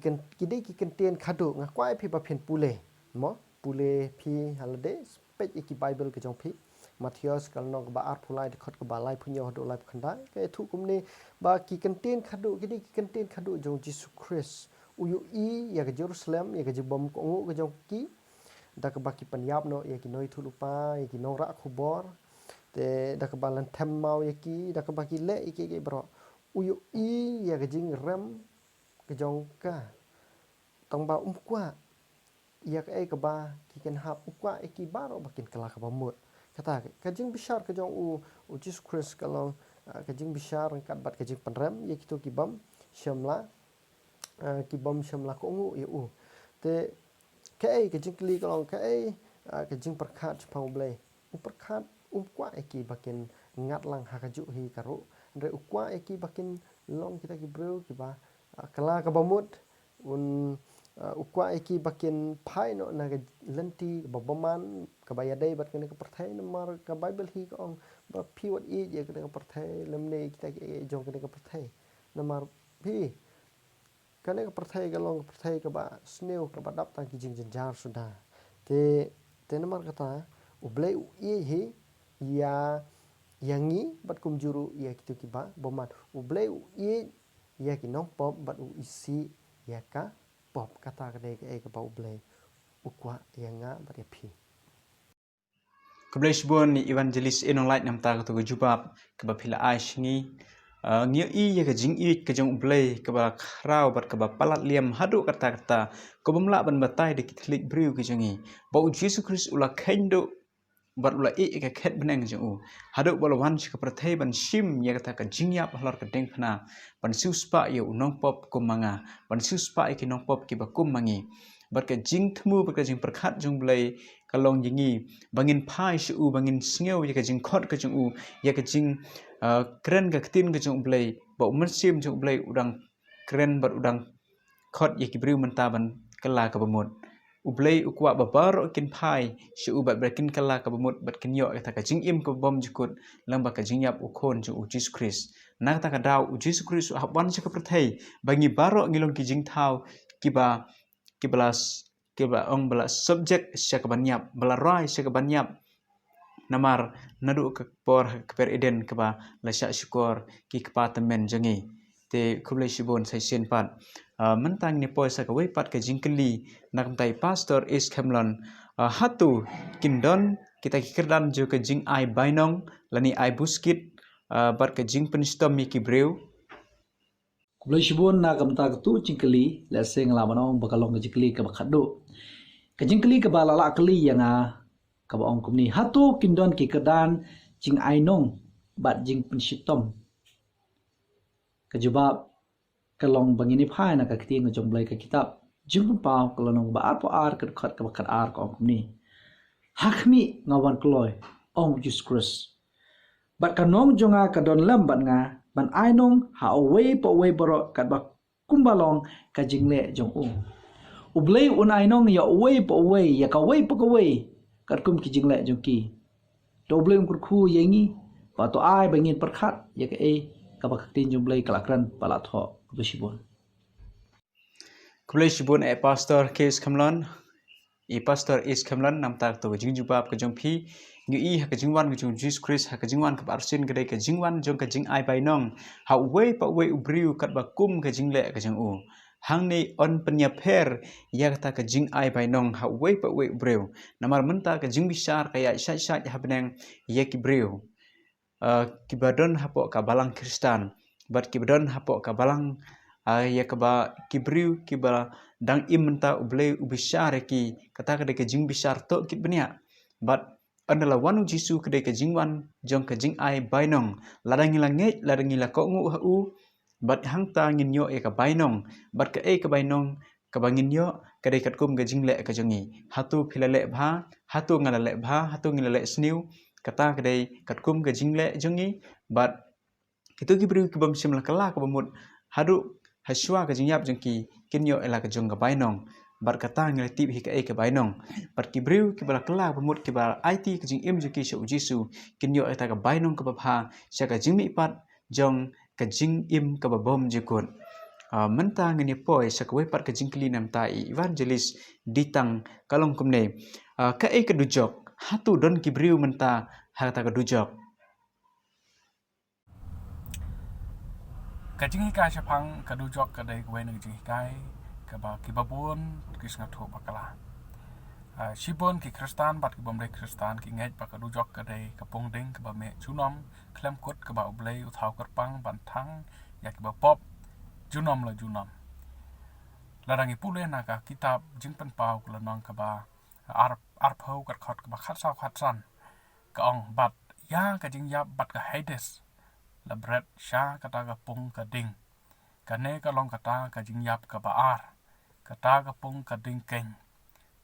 kan tien khadu nga kwai phi ba phin pule phi halade spek ki bible ke jong phi Matthias kalnong ka ba arpulai dikot ka ba lai punyo hadu lai pukhandai ke thu kumni ba ki kan tien khadu jong Jesus Christ uyu ya ke Jerusalem ya ke jibom ko ngu ke jong ki da ka baki panyap no ya ki noi thulupa ya ki nora khubor te da ka balan them mau ya ki da ka baki le ke bro uyu ya ke jing rem ke jong ka tong ba kwa ya ka ba ki kan hap kwa ki baro bakin kala ka ba mut kata ka jing bishar ke jong Jesus Christ kalong ka jing bishar kat bat ka jing panrem ya ki to ki bam shamla ko ngu ya te ke jing kli kalong ke jing perkhat chpang blai perkhat kwa ki bakin ngat lang hakaju hi karo re ukwa ki bakin long kita ki bro ki ba kala ka bamut un ukwa ki bakin phai no na ga lenti babaman ka bayadai bat kene ka perthai namar ka bible hi ka ong ba phi wat ya ka perthai lemne kita ki jong kene ka perthai namar phi Karena ke perthai ke long perthai ke ba snew ke ba dap tang kijing jenjar sudah. Te nomor kata ublei he ya yangi bat kum juru ya kitu kiba bomat ublei ya kinong pop bat isi ya ka pop kata ke ke ba ublei ukwa yanga bat ya pi. Keblai sibon ni evangelis enong light nam ta tu jubab ke ba phila ai shingi ngia i ya ke jing i ke jong ublei ke ba khrau bat ke ba palat liam hadu kata ko bamla ban batai de kitlik briu ke jongi ba u Jesus Christ ula kendo bat ula i ke khet beneng jong u hadu bala wan ke perthai ban shim ya kata ke jing yap halor ke deng phana ban suspa ya unong pop kumanga ban suspa ke nong pop ke ba kumangi bat ke jing thmu bat ke jing perkhat jong blai kalong jingi bangin pai shu bangin sngew ya ke jing khot ke jong u ya ke jing keren ke tin ke jong blai ba mersim jong blai udang keren bat udang khot ya ki briu mentaban kala ke bemut ublai ukwa babar kin pai shu bat brekin kala ke bemut bat kin yo ta ka jing im ke bom jukut lamba ka jing yap ukon jong Jesus Christ nak ta ka daw Jesus Christ habwan se ke perthai bangi baro ngilong ki jing thau kiba ong bala subject sya ke banyap bala rai sya ke banyap namar nadu ke por ke per eden ke ba la sya syukur ki kepa temen jengi te kublai sibon sai sen pat mentang ni poi sa ke wei pat ke jingkeli nak tai pastor is Cameron hatu kindon kita kikirdan jo ke jing ai bainong lani ai buskit bat ke jing penstom mi ki breu Kublai sibon na kam ta tu jingkeli la seng la manong bakalong ke jingkeli ke bakado ke jingkeli ke balala keli yang ka baong kumni hatu kindon ki kedan jing ainong bat jing penshitom ke jubab kalong bangini phai na ka kiti ngajong blai ka kitab jing pau kalong ba ar po ar ke khat ka bakat ar ka kumni hakmi ngawan kloy ong Jesus Christ bat kanong jonga ka don lam bat nga ban ainong ha away po away baro kat ba kumbalong ka jingle jong ublei un ainong ya away po away ya ka away po ka away kat kum ki jingle jong ki do blei kur khu yengi ba to ai bangin perkhat ya ka ka ba tin jong blei kalakran pala tho besibon kublai sibon pastor Case Kamlon pastor is Kamlon nam tak to jing jubab ke jong phi ngi i ha ke jingwan ke jong Jesus Christ ha ke jingwan ke arsin ke dai ke jingwan jong ke jing ai bainong ha wei pa wei ubriu kat ba kum ke jingle ke jong hang ni on penyapher ya kata ke jing ai bainong ha wei pa wei ubriu namar menta ke jing bisar kaya syat ha beneng ya ki briu kibadon hapo ka balang Kristan bat kibadon hapo ka balang ya kaba kibriu kiba dang imenta ublei ubisar ki kata ke jing bisar to kit benia bat adalah wanu jisu kedai ke jingwan jong ke jing ai bainong ladangi la ko ngu hu bat hang ta ngin yo e ka bainong bat ke bainong ka bangin yo kedai kat kum ke jingle ke jongi hatu philale bha hatu ngalale bha hatu ngilale sniu kata kedai kat kum ke jingle jongi bat kitu ki bru ki bam simla kala ka bamut hadu haswa ke jingyap jongki kinyo ela ke jong ka bainong bar kata ngel tip hi ke bainong bar ki briu ki bala kala pemut ki bala IT ke jing im juki shu jisu kinyo eta ka bainong ka bapha sya ka jing mi pat jong ka jing im ka babom jukun menta ngani poi sya ka we pat ka jing kli nam tai evangelis ditang kalong kumne ka ke dujok hatu don ki briu menta ha ta ka dujok ka jing ka chapang ka du jok ka dai ko nang jing kai ka ba ki babon ki sngat ho bakala shibon ki kristan bat ki bomre kristan ki ngai ba ka du jok ka dai ka pong ding ka ba me chunom klem kot ka ba oblei u thau kar pang ban thang ya ki ba pop junom larangi pule na ka kitab jing pen pau ka nong ka ba ar phau ka khot ka ba khat sa khat san ka ong bat ya ka jing yap bat ka hades la bread sha kata ka pung ka ding kane ka long kata ka jing yap ka ba ar kata ka pung ka ding keng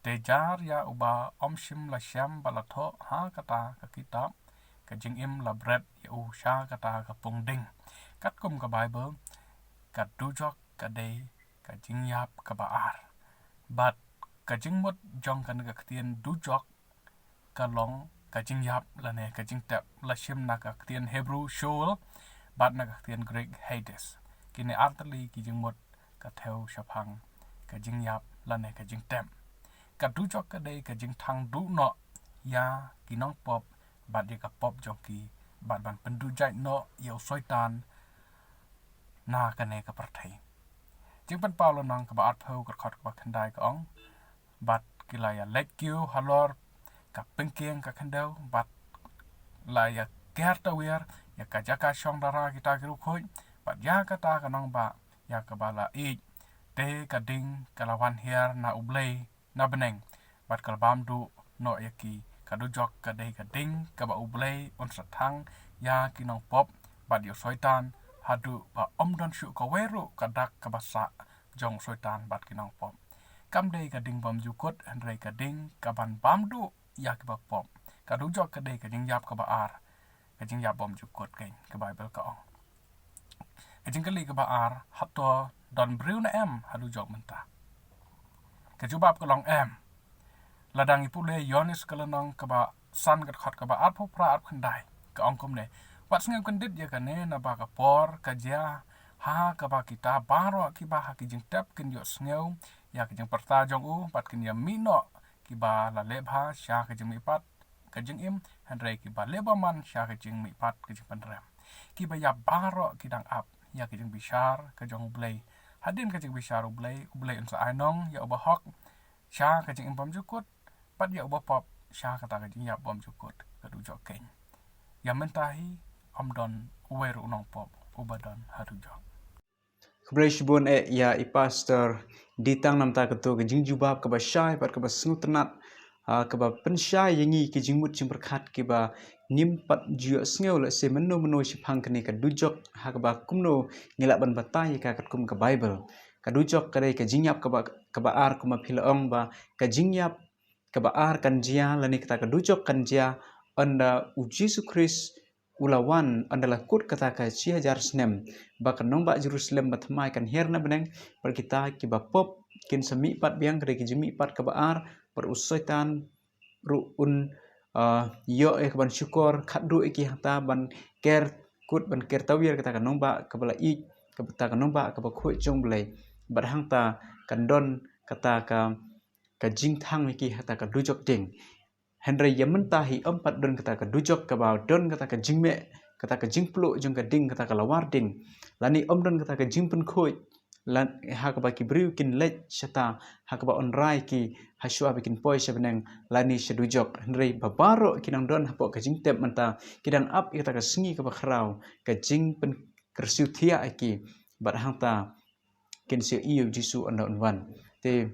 te jar ya uba om shim la sham bala tho ha kata ka kitab ka jing im la bread ya u sha kata ka pung ding kat kum ka bible ka du jok ka dei ka jing yap ka ba ar bat ka jing mot jong kan ka tien du jok ka long ka jing yap la ne ka jing tap la shim na ka tien hebrew shol bat na ka tien greek hades kini artali ki jing mot ka theo shapang ka jing yap lane ka jing tem ka du jok ka dei ka jing thang du no ya kinong pop bat ye ka pop joki bat ban pendu jai no yo soitan na ka ne ka parthai jing pan paulo nang ka ba at phau ka khot ka khandai ka ong bat kilaya let you halor ka pengkeng ka khandau bat la ya kerta wer ya ka jaka shong dara kita kiru khoi bat ya ka ta ka nong ba ya ka bala i te ka ding ka lawan hier na ublei na beneng bat kal bam du no yaki ka du jok ka dei ka ding ka ba ublei on sathang ya kinong pop bat yo soitan hadu ba omdon shu ka weru ka dak ka basa jong soitan bat kinong pop kam dei ka ding bam jukut andrei ka ding ka ban bam du ya ka ba pop ka du jok ka dei ka jing yap ka ba ar ka jing yap bam jukut kain ka bible ka ong ka jing kali ka ba ar hato don briu na em hadu jok menta ka jubab ka long em ladang ipule yonis ka lanong ka ba san ka khat ka ba ar phu pra ar khandai ka ong kum ne wat sngem kan dit ya ka ne na ba ka por ka ja ha ka ba kita baro ki ba ha ki jing tap kin yo sngeu ya ka jing parta jong u pat kin ya mino ki ba la le bha sha ka jing mi pat ka jing im handrai ki ba le ba man sha ka jing mi pat ka jing pan ram ki ba ya baro ki dang ap ya ka jing bishar ka jong blai hadin ka jing bishar blai en sa ainong ya ba hok sha ka jing im bam jukut pat ya ba pop sha ka ta ka jing ya bam jukut ka du jok ken ya mentahi amdon uwer unong pop ubadon hadu jok Keblai shibun ya i pastor ditang nam ta ketu ke jing jubab ke ba syai pat ke ba sengu tenat ke ba pensyai yangi ke jing mut jing berkat ke ba nim pat ju sngeu le se meno shipang ke ni ka dujok ha ke ba kumno ngilak ban batai ka kat kum ke bible ka dujok ke dai ke jing yap ke ba ar kuma philaong ba ka jing yap ke ba ar kan jia lani kita ka dujok kan jia anda Yesus Kristus ulawan adalah kut kata ka 1000 bahkan nombak Jerusalem batmai kan herna beneng per kita ki ba pop kin semi pat biang kre ki jemi pat ka baar per usoitan ruun yo ban syukur khadu ki hata ban ker kut ban ker tawir kata kan nombak ka bala I ka bata kan nombak ka ba khoi chong blai bar hangta kan don kata ka jing thang ki hata ka dujok ding Henry yamentahi empat don kata ka dujok ka ba don kata ka jingme kata ka jingplo jong ka ding kata ka lawar ding lani don kata ka jingpen khoi lan ha ka ba ki briu kin lech shata ha ka ba onrai ki hasua bikin poi sebeneng lani sedujok Henry babaro kinang don hapo ka jingtep menta kidang up kata ka sengi ka ba khrau ka jingpen kersiu thia aki bat hangta kin siu iu jisu anda onwan te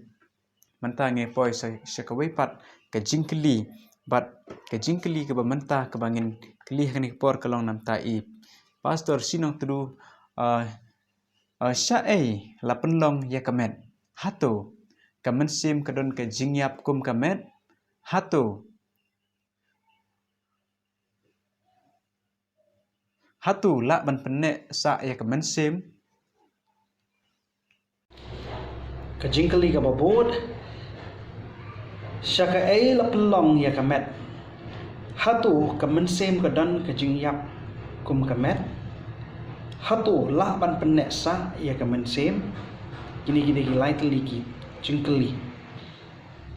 menta nge poi sa ka pat ka jingkeli bat ka jingkeli ka bamenta ka bangin keli kan por kalong nam ta I pastor sinong tudu syae la penlong ya kamet hato ka mensim ka don ka jingyap kum kamet hato la ban penne sa ya ka mensim ka jingkeli ka babod Syaka la pelong ya kamet hatu ka mensem ka dan ka jingyap kum kamet hatu la ban penek sa ya ka mensem gini lai teliki jingkeli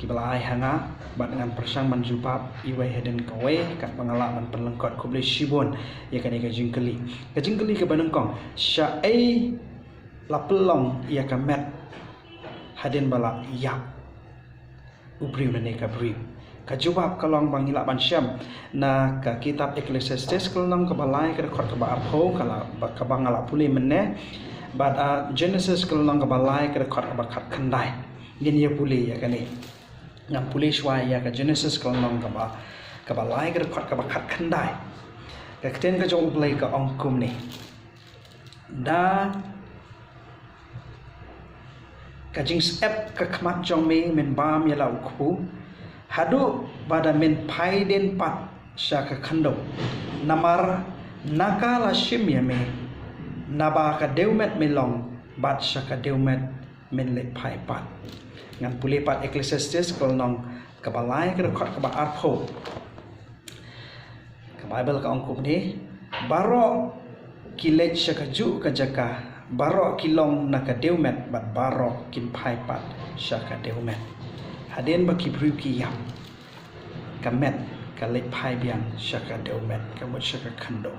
ki balai hanga bat dengan persang manjubab iwai heden kawe kat pangala ban penlengkot kublai shibon ya ka jingkeli ka banengkong syai la pelong ya kamet haden bala yap ubriu na ka briu ka jubab kalong bangila ban syam na ka kitab Ecclesiastes kalong ka balai ka khot ka ba arho kala ka bangala puli menne but Genesis kalong ka balai ka khot ka ba khat khandai ngin ye puli ya kani ngam puli shwai ya ka Genesis kalong ka balai ka khot ka ba khat khandai ka kten ka jong ublai ka ongkum ni da kajing sep ka khmat jong me men bam ya lau khu hadu bada men pai den pat sha ka khando namar nakala shim ya me naba ka deumet me long bat sha ka deumet men le pai pat ngan pule pat Ecclesiastes kol nong ka balai ka khot ka ba arpho ka Bible ka ongkum ni baro kilet sha ka ju ka jaka barok kilong naka deumet bat barok kin pai pat syaka deumet haden baki briu ki yap kamet kalek pai biang syaka deumet kamut syaka kando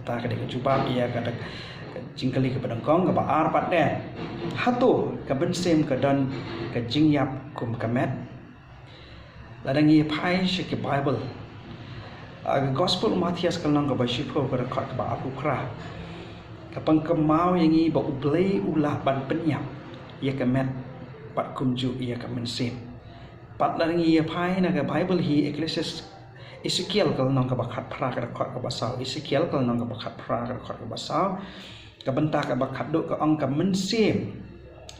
kata kadek jubab ia kata jingkali ke pedangkong ke baar pat den hatu ke bensem ke dan ke jingyap kum kamet ladangi pai syaki bible gospel Matias kalong ke bashipo ke rekod ke baar ukra kapang kemau yang i ba ublay ulah ban penyap ia kamet pat kumju ia kamensem pat ladangi ia pai na ke bible hi Ezekiel kalau nong ke bakat pra ke rekod ke basau Ezekiel kalau nong ke bakat pra ke rekod ke basau ke bentak ke bakat duk ke ong ke mensem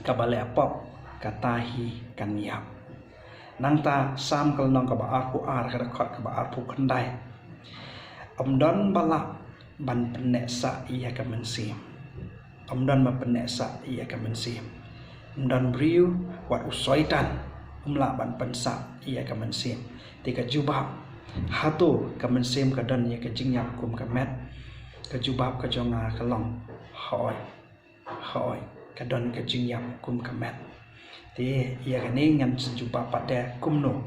ke balai apop ke tahi kan yap nang ta sam kalau nong ke baar pu ar ke rekod ke baar pu kendai omdon balak ban penek sa ia ke mensem omdon ma penek sa ia ke mensem omdon briu wat usoitan umla ban pensa ia ke mensem tiga jubab hatu ke mensem ke don ia ke jingyap kum ke met ke jubab ke jonga ke long hoi ke don ke jingyap kum ke met ti ia ke ni ngan jubab pada kumno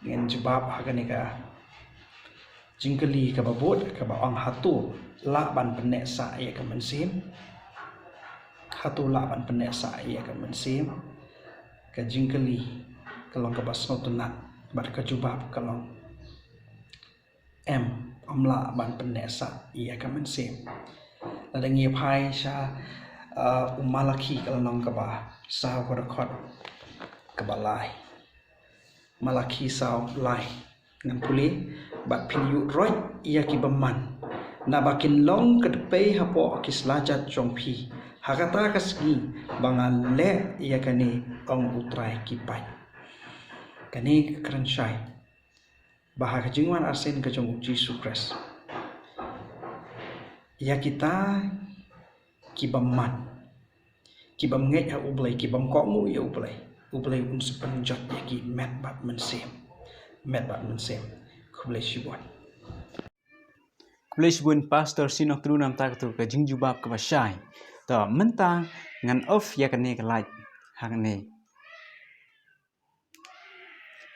ngan jubab ha ke ni ka jingkeli ke babot ke baong hatu la ban penek sa ia ke mensem hatu la ban penek sa ia ke mensem ke jingkeli kelong ke basno tunat bat ke jubab kelong omla ban penek sa ia ke mensem ladangi pai sha Malaki kelong ke ba sao ke rekod ke balai Malaki sao lai ngan puli bat pinyu roy ia ki beman na bakin long ke depai hapo ki selajat jongpi hakata kasgi bangan le ia kani ong utrai ki pai kani kerensyai bahag jingwan arsen ke jong Yesus Kristus ia kita ki beman ki bamnget ha ublai ki bamkomu ya ublai un sepenjot ya ki met bat mensem kublai shibon Kulis bun pastor sinok trunam tak tu ke jing jubab ke basai. Ta mentang ngan off ya kene ke like hang ne.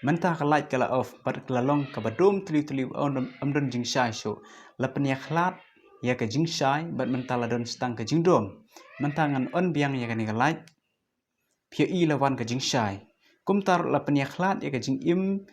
Mentang ke like kala off bat kelalong ke badum tuli amdon jing sai so. Lapen ya khlat ya ke jing sai bat mentang ladon stang ke jing dom. Mentang ngan on biang ya kene ke like pia i lawan ke jing sai. Kumtar lapen ya khlat ya ke jing im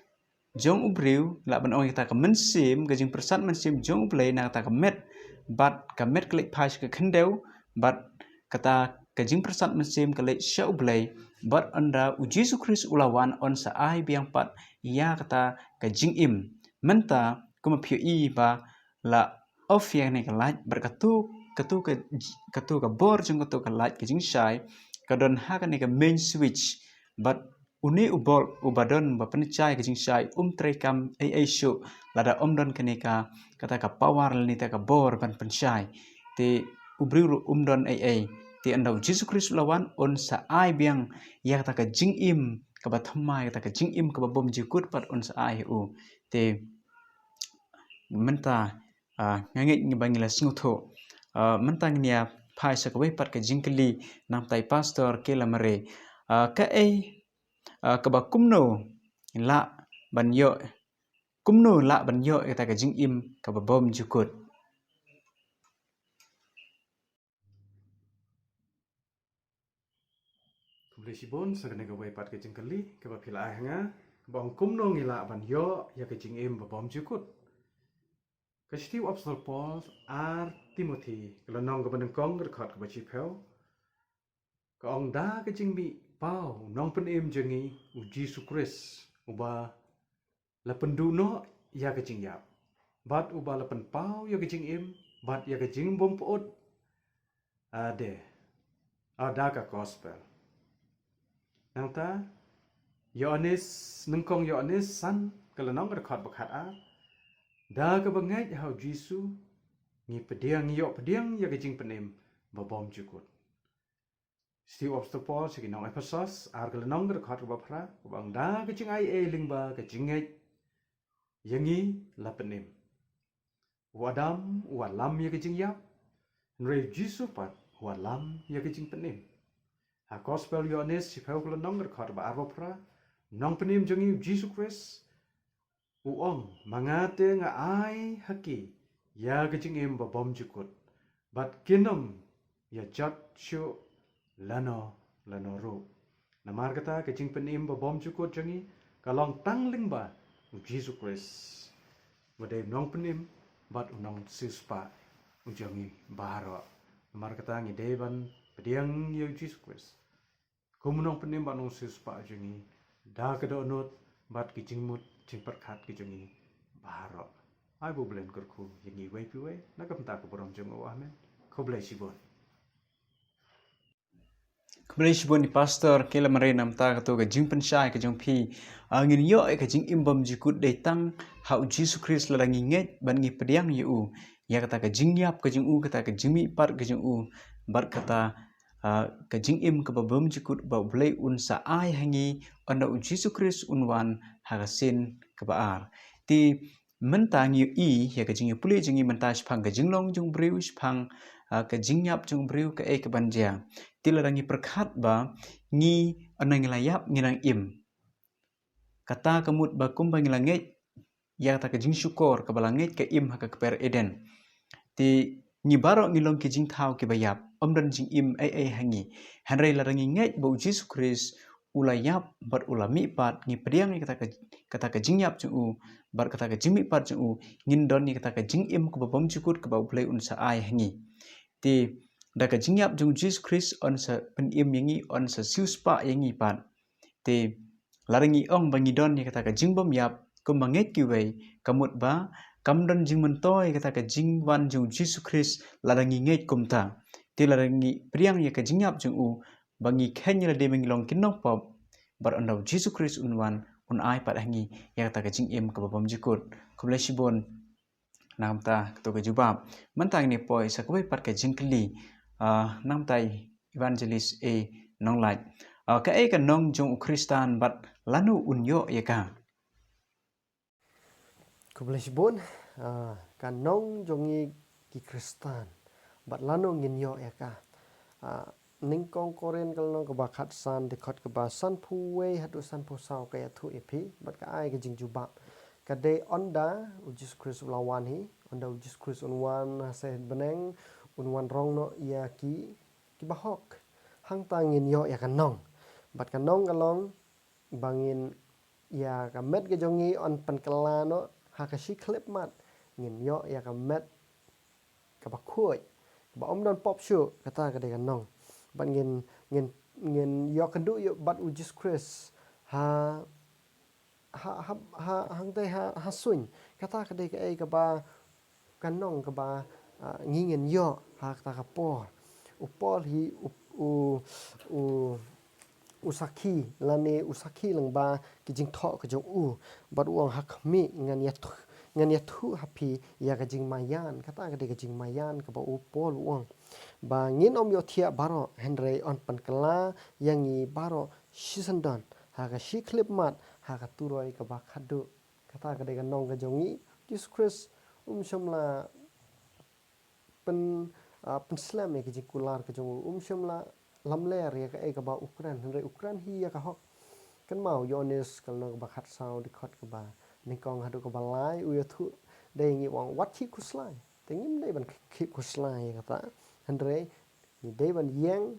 jong ubriu la ban ong kita ke mensim ke jing persat mensim jong ublai na kata ke met bat ke met klik pas ke kendeu bat kata ke jing persat mensim klik sya ublai bat anda uji Yesus Kristus ulawan on sa ai biang pat ia kata ke jing im menta kuma piu i ba la of yang ne ke laj berkatu ke bor jong katu ke laj ke jing sai ke don ha ke ne ke main switch bat uni ubol ubadon bapencai ke jingsai trekam show lada omdon kenika kata ka power ni ta ka bor ban pencai te ubriu umdon te andau Yesus Kristus lawan on sa ai biang ya kata ka jingim ka bathmai kata ka jingim ka bom jikut pat on sa ai te menta ngangit ngibangila singutho menta ngnia phai sa ka pat ka jingkeli nam tai pastor ke lamare ka kaba kumno la banyo kata ka jing im kaba bom jukut kublai shibon sagane ke wai pat ke jingkeli ke ba pila hanga bang kumno ngila ban yo ya ke jing im ba bom jukut ke stiu apostol Paul ar Timothy ke nong ke benengkong ke khat ke ba chipel ke ong da ke jing mi pau nong pen im jengi u Yesus Kristus uba la penduno ya ke jing yap bat uba la pen pau ya ke jing im bat ya ke jing bom pot ade ada ka gospel nang ta Yohanes nengkong Yohanes san kalau nong rekod bakat da ke bangai hau Yesus ngi pediang ya ke jing penim ba bom jukut Stiu apostol Paul sigi nong Ephesus ar ke nong rekod ba phra bang da ke jing ai lingba ke jingai yangi la penim wadam walam ya ke jing yap nre Yesus pat hualam ya ke jing penim. Ha gospel Yohanes si pheu kula nong record ba arbo pra nong penim jongi Jesus Christ uong mangate nga ai haki ya ke jing im ba bom jukut bat kinom ya jat shu lano ro. Namar kata ke jing penim ba bom jukut jongi kalong tangling ba Jesus Christ. Wadai nong penim bat unong suspa ujangi baharo. Namar kata ngi deban pediang ya Jesus Christ. Kumunong penim bat nong suspa ujangi da kedonot bat kijingmut jing perkat kijangi baharo. Ai bu belen kurku yangi wei piwe nakam ta ko borom jong o amen. Ko blai sibon. Kemudian sibon ni pastor kela mare nam ta ka to ka jing pensai ka jong pi angin yo ka jing imbam jikut dai tang ha Jesus Christ la ngi nget ban ngi pediang yu ya kata ka jing yap ka jing kata ka jimi par ka jing bar kata ka jing im ka babam jikut ba blai un sa ai hangi onda Jesus Christ unwan ha ka sin ka baar ti mentang yu ya ka jing puli jing mentang spang ka jing long jung briu spang ka jing yap jung briu ka ka banja tilarangi perkat ba ngi anang layap nginang im kata kemut ba kumbang langit ya kata ke jing syukur ke balangit ke im haka keper eden ti ngi baro ngi long ke jing thau ke bayap dan jing im ai hangi hanrai larangi ngai ba Jesus Christ ulayap bar ulami pat ngi pediang ni kata ke jing yap chu bar kata ke jing mi pat chu ngin don ni kata ke jing im ke babam cukur ke bau play unsa ai hangi ti da ka jingyap jung Jesus Christ on sa pen im yangi on sa siuspa yangi pan te larangi ong bangi don ni kata ka jingbom yap kumanget kiwei kamut ba kamdon jing mentoy kata ka jingwan jung Jesus Christ larangi nget kumta te larangi priang ya ka jingyap jung bangi khenya de mengilong kinong pop bar ondau Jesus Christ unwan un ai pat hangi ya kata ka jing im ka babam jikut kublai sibon namta to ka jubab mentang ni poi sa kubai pat ka jingkli nam tai evangelist nong lai ka ka nong jong Kristan bat lanu unyo ya ka Kublesibun kanong jongi ki Kristan bat lano ngin yo ya ka ningkong koren kalno ke bakat san dekot ke basan puwe hadu san pusau kaya tu ipi bat ka ai ke jingjubab kade onda ujis Kris ulawan hi onda ujis Kris unwan se beneng unwan rong no ya ki bahok hang tangin yo ya kanong bat kanong kalong bangin ya ka met ke jongi on penkelano hakashi klip mat ngin yo ya ka met ka bakoi ba don pop show kata ka de kanong ban ngin yo kendu yo bat ujis Kris hang te ha suin kata ka de ka ba kanong ka ba ngingen yo ha kata ka por upol hi usaki lane usaki lang ba kijing tho ka jong bat uang hak mi ngan ya thu happy ya ka jing mayan kata ka de ka jing mayan ka ba upol uang ba ngin om yo thia baro henry on pan kala yang i baro shisandon ha ka shi clip mat ha ka turoi ka ba khadu kata ka de ka nong ka jongi Jesus Christ somla pen slam ya kijing kular ka jong somla lamler ya ka ba Ukraine henry Ukraine hi ya ka hok kan mau Yohanes kalno ka ba khat sau di khot ka ba ningkong hadu ka ba lai u thu de ngi wang wat chi kuslai tengim de ban khip kuslai kata henry ni de ban yang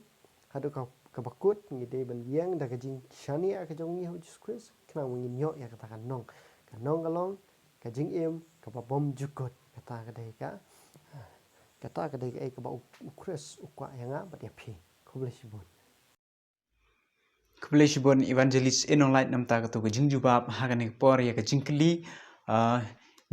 hadu ka bakut ni de ban yang da ka jing shani ka jong ni Jesus Christ kana ngin yo ya kata kan nong kalong ka jing im ka ba bom jukut kata ka de ka ba Christ ukwa yanga ba de phi Kublesibon evangelist enong light nam ta ka to ka jingjubab hagani por ya ka jingkli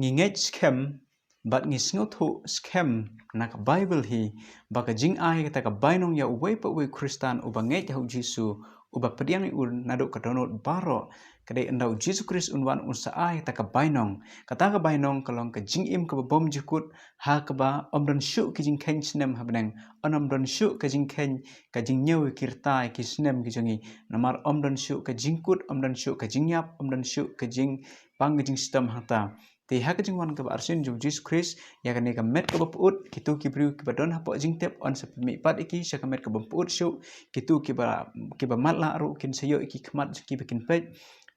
nginget scam bat ngi snotho scam na ka Bible hi ba ka jing ai ka ka bainong ya uwei pa we Kristan ubanget ya Jesu uba pediang un nado ka donot baro kadai endau Jesus Christ unwan unsa ai ta ka bainong kata ka bainong kalong ka jing im ka bom jukut ha ka ba omdon shu ki jing ken snem habneng onomdon shu ka jing ken ka jing nyew kirtai ki snem ki jongi namar omdon shu ka jingkut omdon shu ka jing yap omdon shu ka jing pang jing stem hata ti ha ka jing wan ka ba arsin jum Jesus Christ ya ka ne ka met ka ba put kitu ki briu ki ba don ha po jing tep on sa mi pat iki sa ka met ka ba put shu kitu ki ba mat la ru kin sayo iki kmat ki bikin pet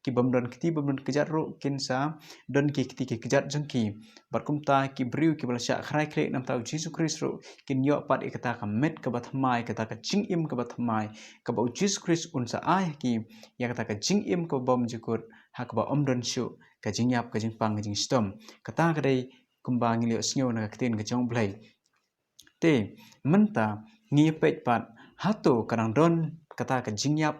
ki bam don kiti bam don kejat ru kin sa don ki kiti ki kejat jeng ki bar kum ta ki briu ki bala sya khrai kre nam ta Jesus Christ ru kin yo pat ikata ka met ka ba thamai kata ka jing im ka ba thamai ka ba Jesus Christ un sa ai ki ya kata ka jing im ka bom jikut ha ka ba om don shu ka jing yap ka jing pang ka jing stom kata ka dei kumbang ngilio snyo na ka tin ka jong blai te menta ngi pet pat hato kadang don kata ka jing yap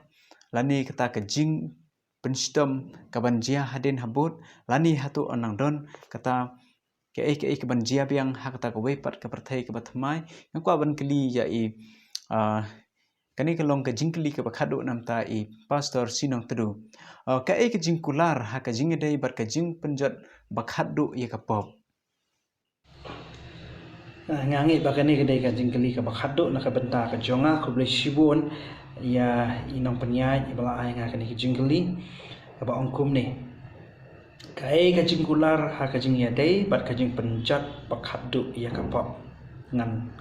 lani kata ka jing penstom kabanjia hadin habut lani hatu onang don kata ke kabanjia biang ha kata ka wepat ka perthai ka bathmai ngkwa ban kli ya i kani ka long ka jingkli ka bakhadu nam ta i pastor sinong tedu ka ka jingkular ha ka jingedei bar ka jing penjot bakhadu ya ka pop ngangi bakani kedai ka jingkli ka bakhadu na ka benta ka jonga ku boleh sibun ya inong penyai ibala ai nga kani jingkli ka ba ongkum ni kai ka jingkular ha ka jing ya dei bat ka jing penjat bakhadu ya ka pop ngan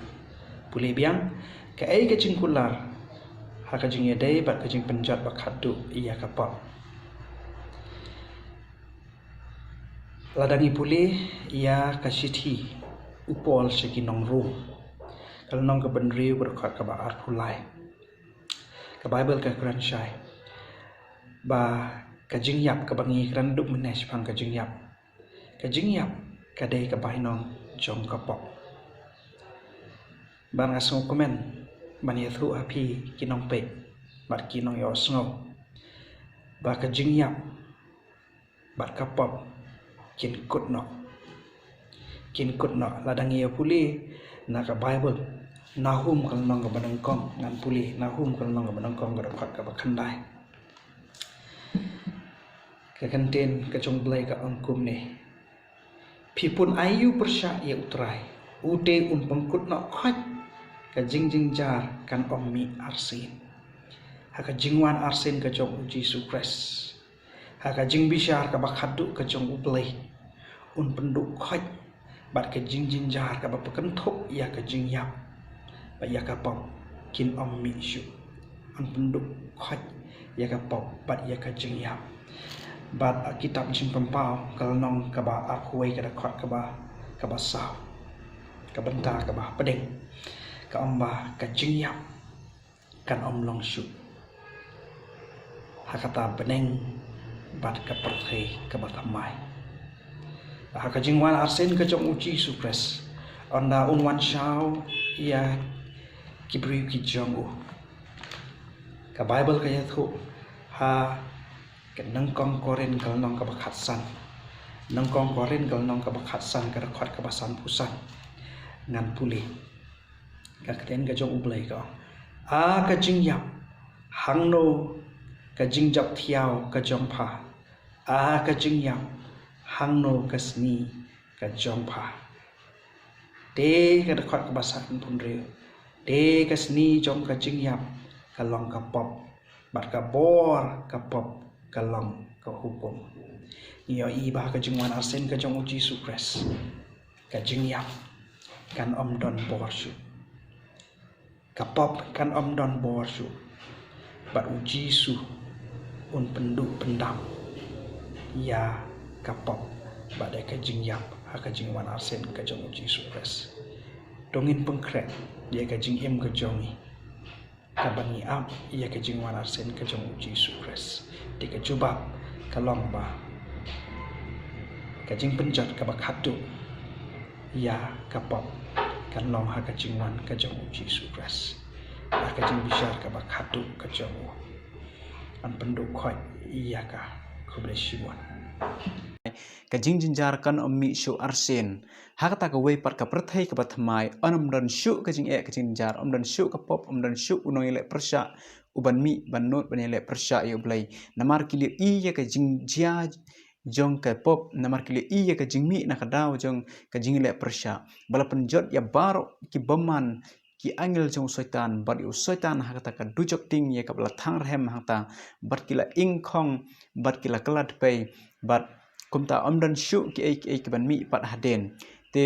puli biang kai ka jingkular ha ka jing ya dei bat ka jing penjat bakhadu ya ka pop ladangi puli ya ka sithi upol segi nong ru kalau nong ka benri berkat ka ba ar pulai ka Bible ka Quran Shai ba ka jing yap ka bangi kran duk menes phang ka jing yap ka dei ka bai nong jong ka pop ban asong komen ban yathu api kinong pe bat kinong yo sngo ba ka jing yap bat ka pop kin kut no ladang ia puli na ka Bible Nahum kalau nong ka badangkong ngan puli Nahum kalau nong ka badangkong ka dapat ka bakhandai ka kantin ka jong blai ka angkum ni pipun ayu persya ia utrai ute un pengkut na khot ka jing jar kan ommi arsin ha ka jingwan arsin ka jong Jesus Christ ha ka jing bishar ka bakhadu ka jong ublai un penduk khot bat ka jing jar ka bapakenthuk ya ka jing yap ba ya ka pop kin ommi shu an penduk khot ya ka pop bat ya ka jing yap bat kitab jing pempau kalau nong ka ba akuai ka khot ka ba sao ka benta ka ba pedeng ka omba ka jing yap kan om long shu ha kata beneng bat ka perthai ka ba thamai ha ka jing wan arsen ka jong uji supres onda un wan shao ya kibri ki jong u ka Bible ka yathu ha ka nang kong koren kal nong ka bakhatsan nang kong koren kal nong ka bakhatsan ka khot ka basan pusan ngan puli ka kten ka jong ublai ka ka jing yap hang no ka jing jap thiao ka jong pha ka jing yap hang no ka sni ka jong pha te ka khot ka basan pun reu te ka sni jong ka jing yap ka long ka pop bat ka bor ka pop ka long ka hukum iyo i ba ka jing wan arsen ka jong uji supres ka jing yap kan om don bor shu ka pop kan om don bor shu bat uji su un penduk pendam ya ka pop bat ka jing yap ha ka jing wan arsen ka jong uji supres dongin pengkret dia ka jing im ka jongi ka bangi am ia ka jing wan arsen ka jong uji supres di ka jubab ka long ba ka jing penjat ka bakhatu ya ka pop kan long ha ka jing wan ka jong uji supres ha ka jing bishar ka bakhatu ka jong an penduk khoi ia ka kubleshiwan ka jing jar kan ommi shu arsen ha kata ka wei pat ka perthai ka bathmai anam dan shu ka jing ka jing jar om dan shu ka pop om dan shu unoi le persya uban mi ban not ban le persya yo blai namar kili ya ka jing jia jong ka pop namar kili ya ka jing mi na ka daw jong ka jing le persya bala penjot ya baro ki baman ki angel jong soitan bar yu soitan ha kata ka dujok ting ya ka bala thang rem ha ta bat kila ing khong bat kila kelad pe bat kumta omdan syu ki ban mi pat haden te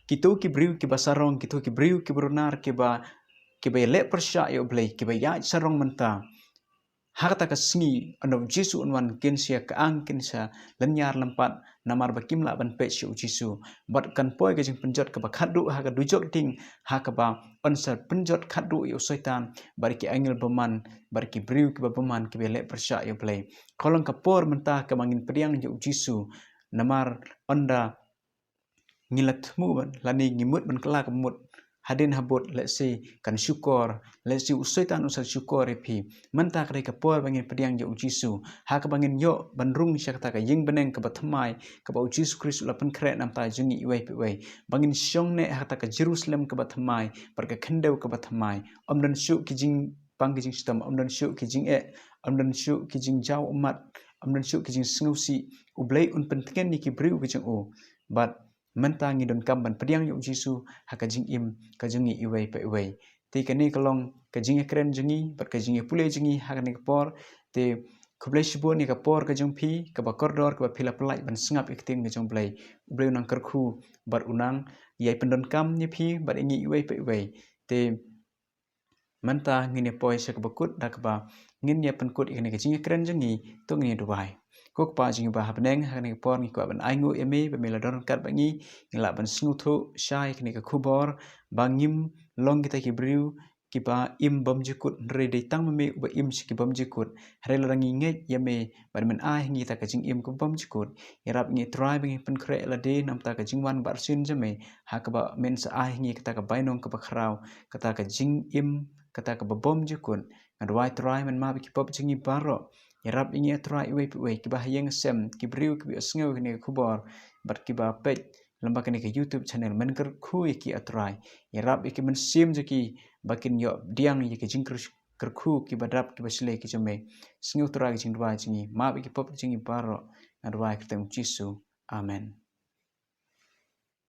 kitu ki briu ki basarong kitu ki briu ki brunar ki ba le persya yo blai ki ba ya sarong menta harta ka sngi ono Jesu unwan kinsia ka ang kinsa lenyar lempat namar bakim la ban pe syu Jesu bat kan poi ka jing penjot ka ba khadu ha ka dujok ding ha ka ba onsa penjot khadu yo setan bar ki angel beman bar ki briu ki ba beman ki le persya yo blai kolong ka por menta ka mangin priang yo Jesu namar onda ngilat mu ban lani ngimut ban kala ka mut hadin habot let's say kan syukur let's say usaitan usal syukur epi menta kadai ka por bangin pediang yo Jesu ha ka bangin yo banrung syakta ka ying beneng ka batmai ka ba Jesu Kristus la pen kret nam ta jungi iwai pe wai bangin syong ne ha ta ka Jerusalem ka batmai par ka khendeu ka batmai omdan syu ki jing pang ki jing stam omdan syu ki jing omdan syu ki jing jau umat omdan syu ki jing sngusi ublai un pentengen ni ki briu ki jing o but menta ngi don kam ban pediang yo Jesu ha ka jing im ka jungi iwai pe iwai te kani kalong ka jing kren jungi bat ka jing pule jungi ha ka ni por te kublai shibo ni ka por ka jung phi ka ba koridor ka ba phila plai ban sngap ikting ka jung blai blai unang karkhu bar unang yai pendon kam ni phi bat ngi iwai pe iwai te menta ngi ne poi sa ka bakut da ka ba ngin ya penkut ikani ka jing kren jungi to ngi dubai kok pa jing ba habneng ha ni por ngi ko ban aingu eme be mela don kat bangi ngila ban sngu thu shai kni ka khubor bangim long kita ki briu ki ba im bam jikut re de tang me ba im ki bam jikut re rangi nge yame ban men ai ngi ta ka jing im ku bam jikut yarap ngi try bangi pen kre la de nam ta ka jing wan bar sin jame ha ka ba men sa ai ngi ka ta ka bainong ka ba khrau ka ta ka jing im ka ta ka ba bam jikut ngadwai try men ma ki pop jingi baro yarap ingi atra iwe piwe kiba hayeng sem kibriu kibi asngew kini kubor bat kiba pej lamba kini ke YouTube channel menker khu iki atrai yarap iki men sim jeki bakin yo diang iki jingker kerkhu kiba drap kiba sile ki jome sngew tra ki jingdwa jingi ma iki pop jingi baro adwa kitem Jesu amen.